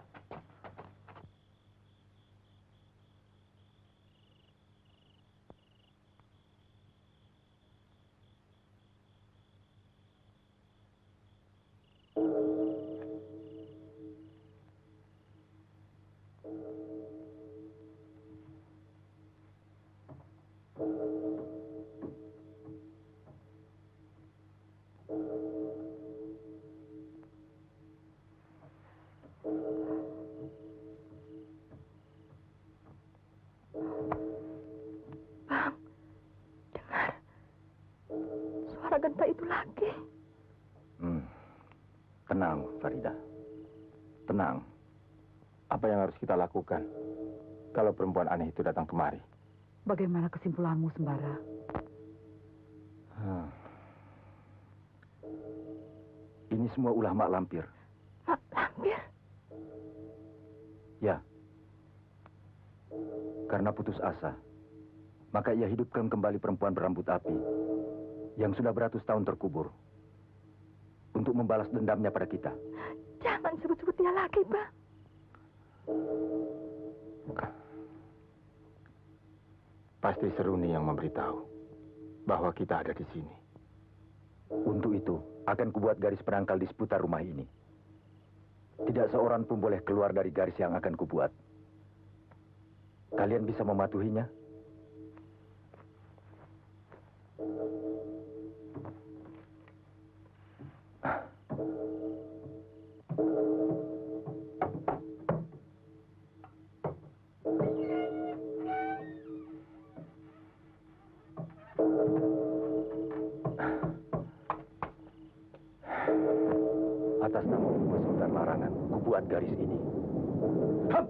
Bang, dengar suara genta itu lagi. Tenang, Farida. Tenang. Apa yang harus kita lakukan kalau perempuan aneh itu datang kemari? Bagaimana kesimpulanmu, Sembara? Ini semua ulah Mak Lampir. Mak Lampir? Ya. Karena putus asa, maka ia hidupkan kembali perempuan berambut api yang sudah beratus tahun terkubur untuk membalas dendamnya pada kita. Jangan sebut-sebut dia lagi, Bang. Pasti Seruni yang memberitahu bahwa kita ada di sini. Untuk itu, akan kubuat garis penangkal di seputar rumah ini. Tidak seorang pun boleh keluar dari garis yang akan kubuat. Kalian bisa mematuhinya? Atas nama Penguasa Hutan Larangan, kubuat garis ini. Hup!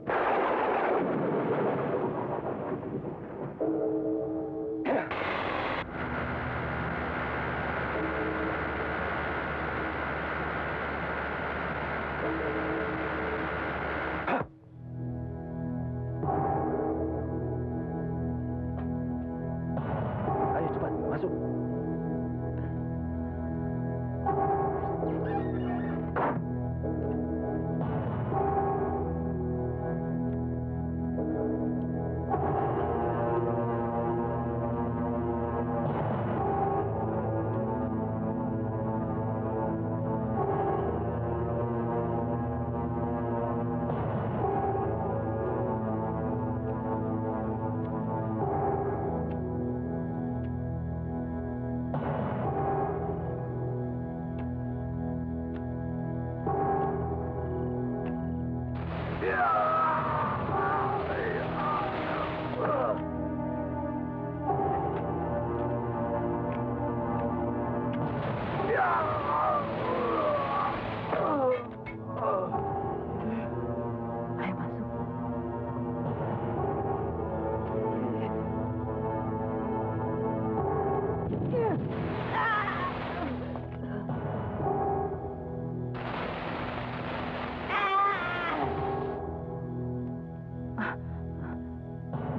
Ayo cepat, masuk. Ayo masuk.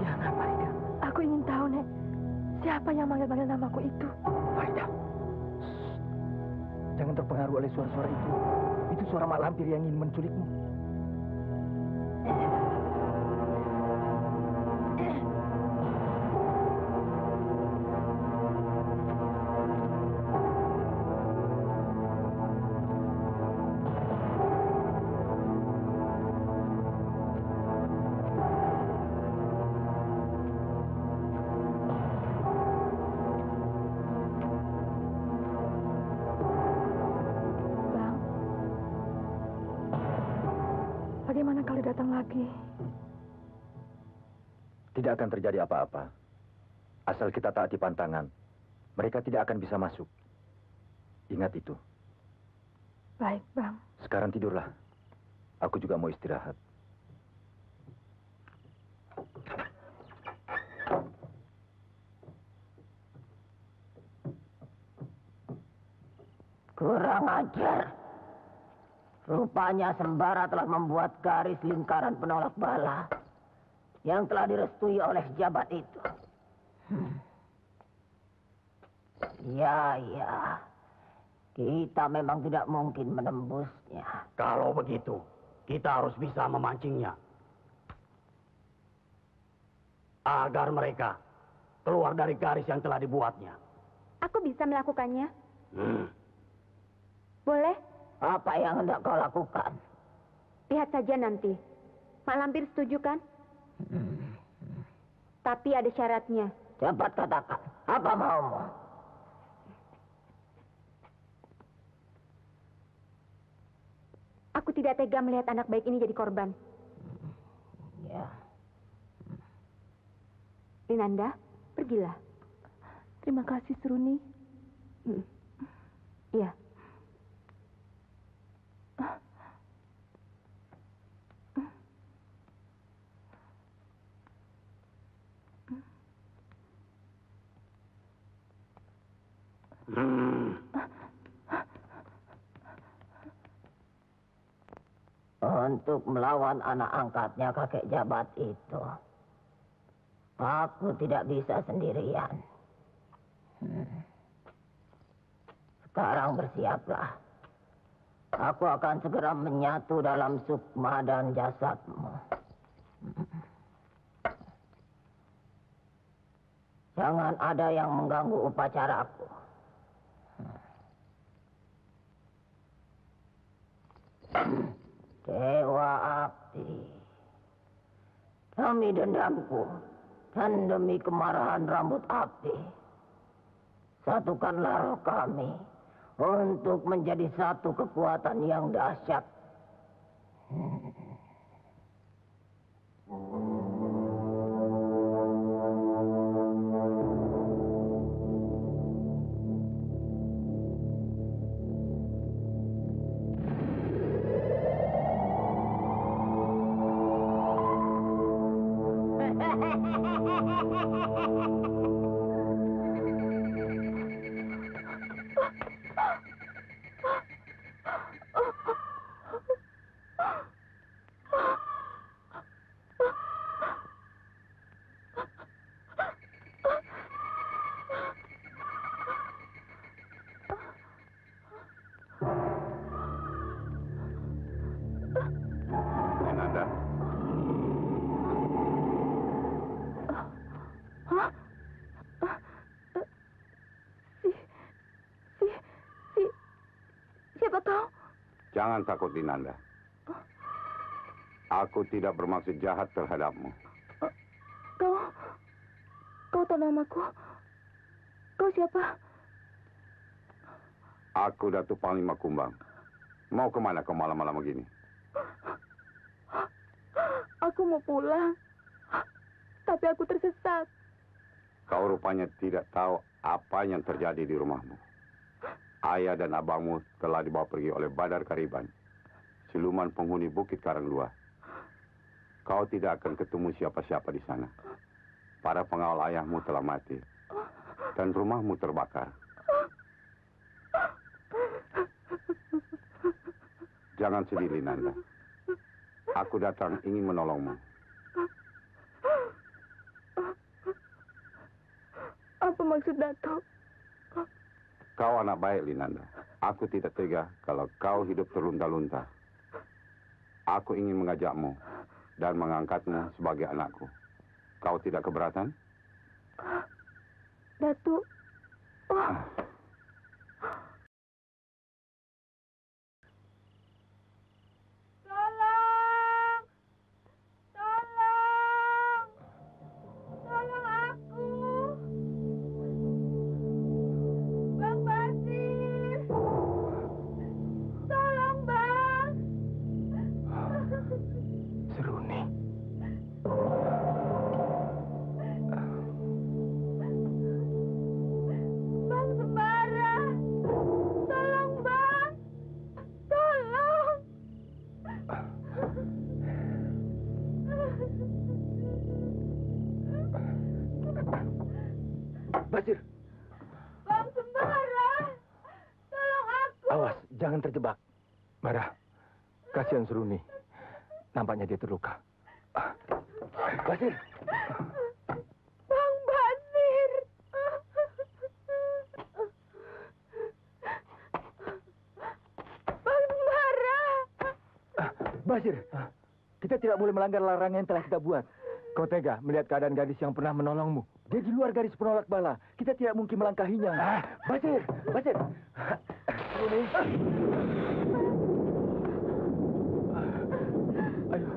Jangan, Farida. Aku ingin tahu, Nek. Siapa yang manggil-manggil namaku itu? Farida. Jangan terpengaruh oleh suara-suara itu. Itu suara mak lampir yang ingin menculikmu. Bang, bagaimana kalau datang lagi? Tidak akan terjadi apa-apa. Asal kita taati pantangan, mereka tidak akan bisa masuk. Ingat itu. Baik, Bang. Sekarang tidurlah. Aku juga mau istirahat. Kurang ajar. Rupanya Sembara telah membuat garis lingkaran penolak bala yang telah direstui oleh jabat itu. Ya, ya. Kita memang tidak mungkin menembusnya. Kalau begitu, kita harus bisa memancingnya. Agar mereka keluar dari garis yang telah dibuatnya. Aku bisa melakukannya. Hmm. Boleh? Apa yang hendak kau lakukan? Lihat saja nanti. Mak Lampir setuju kan? Tapi ada syaratnya. Cepat katakan. Apa maumu? Aku tidak tega melihat anak baik ini jadi korban. Ya. Linanda, pergilah. Terima kasih, Seruni. Iya. Untuk melawan anak angkatnya kakek jabat itu, aku tidak bisa sendirian. Sekarang bersiaplah. Aku akan segera menyatu dalam sukma dan jasadmu. Jangan ada yang mengganggu upacaraku. Dewa Api, demi dendamku dan demi kemarahan rambut api, satukanlah roh kami untuk menjadi satu kekuatan yang dahsyat. kau? Jangan takut, Linanda. Aku tidak bermaksud jahat terhadapmu. Kau tahu namaku? Kau siapa? Aku Datuk Panglima Kumbang. Mau kemana kau malam-malam begini? Aku mau pulang. Tapi aku tersesat. Kau rupanya tidak tahu apa yang terjadi di rumahmu. Ayah dan abangmu telah dibawa pergi oleh Badar Kariban, siluman penghuni Bukit Karanglua. Kau tidak akan ketemu siapa-siapa di sana. Para pengawal ayahmu telah mati. Dan rumahmu terbakar. Jangan sedih, Linanda. Aku datang ingin menolongmu. Apa maksud Datuk? Kau anak baik, Linanda. Aku tidak tega kalau kau hidup terlunta-lunta. Aku ingin mengajakmu dan mengangkatmu sebagai anakku. Kau tidak keberatan? Datuk. Basir. Bang Sembara, tolong aku. Awas, jangan terjebak. Marah. Kasihan Seruni. Nampaknya dia terluka. Basir. Bang Basir. Bang Sembara. Basir, kita tidak boleh melanggar larangan yang telah kita buat. Kau tega melihat keadaan gadis yang pernah menolongmu. Dia di luar garis penolak bala. Kita tidak mungkin melangkahinya. Basir, Basir. Ini. Ayo.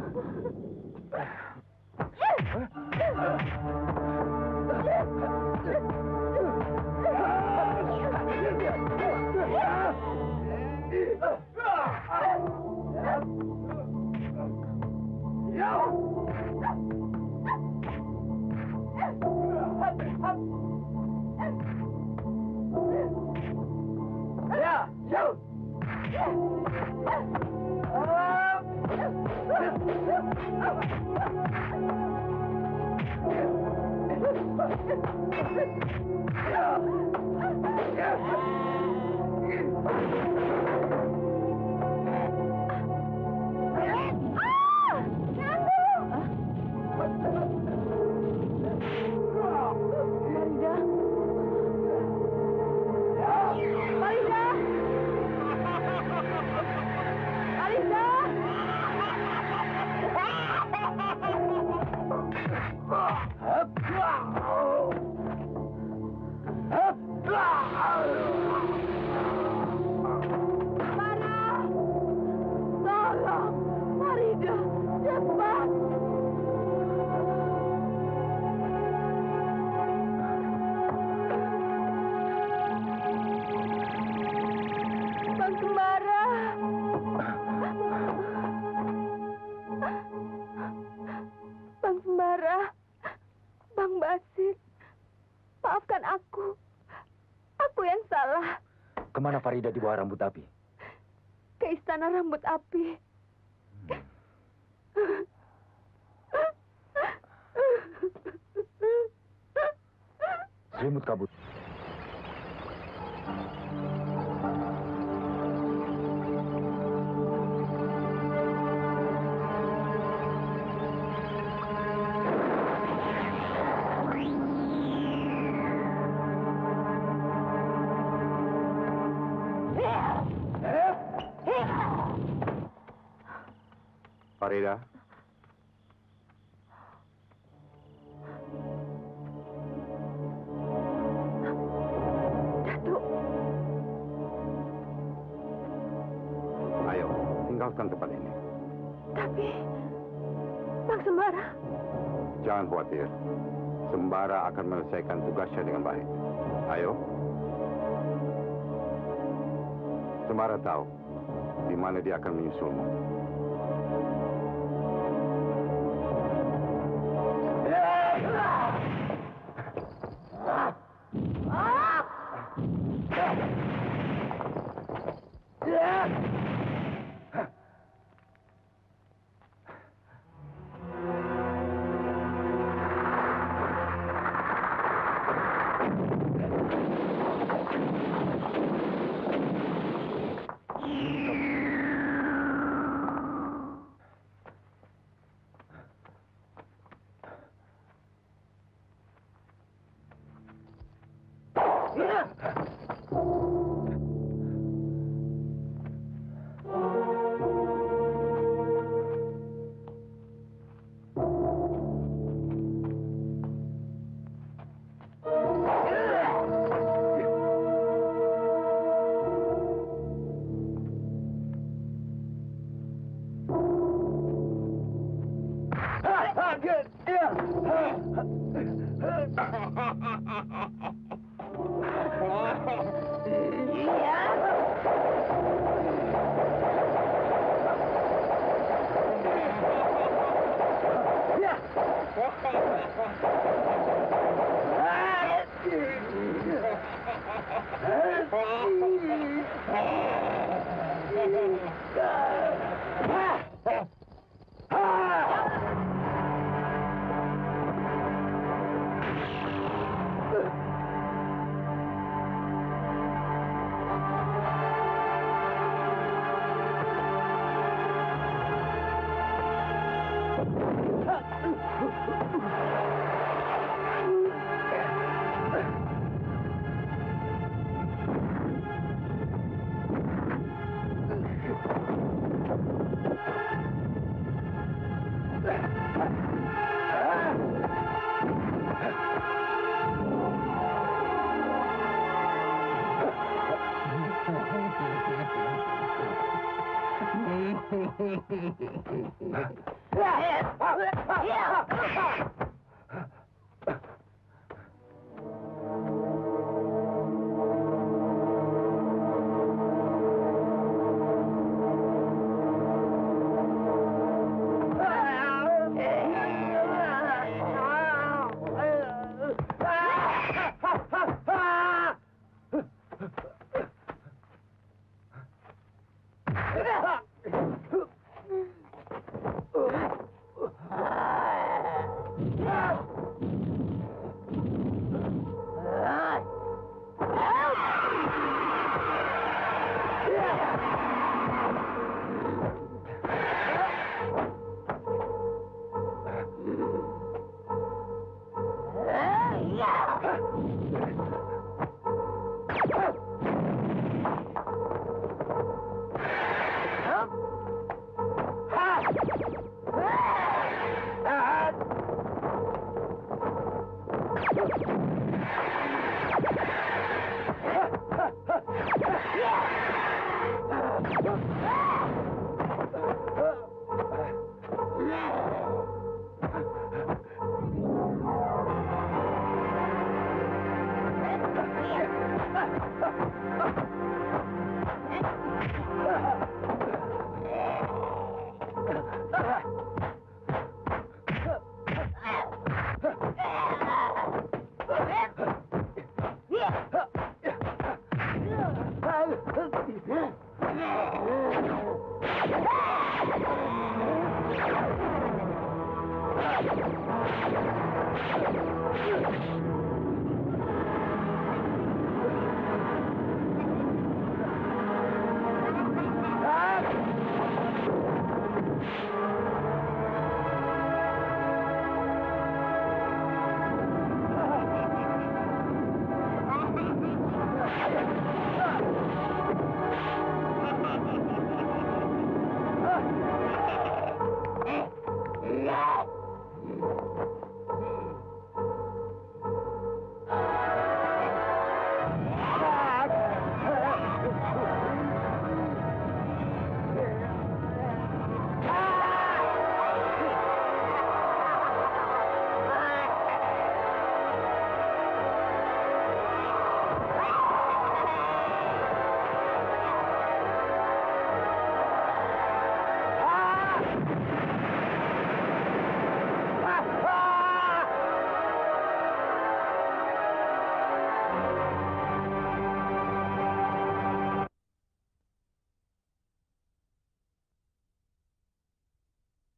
Kemana Farida dibawa rambut api? Ke istana rambut api. Selimut kabut. Farida. Datuk. tinggalkan tempat ini. Tapi, Bang Sembara, Jangan khawatir. Sembara akan menyelesaikan tugasnya dengan baik. Ayo. Sembara tahu di mana dia akan menyusulmu.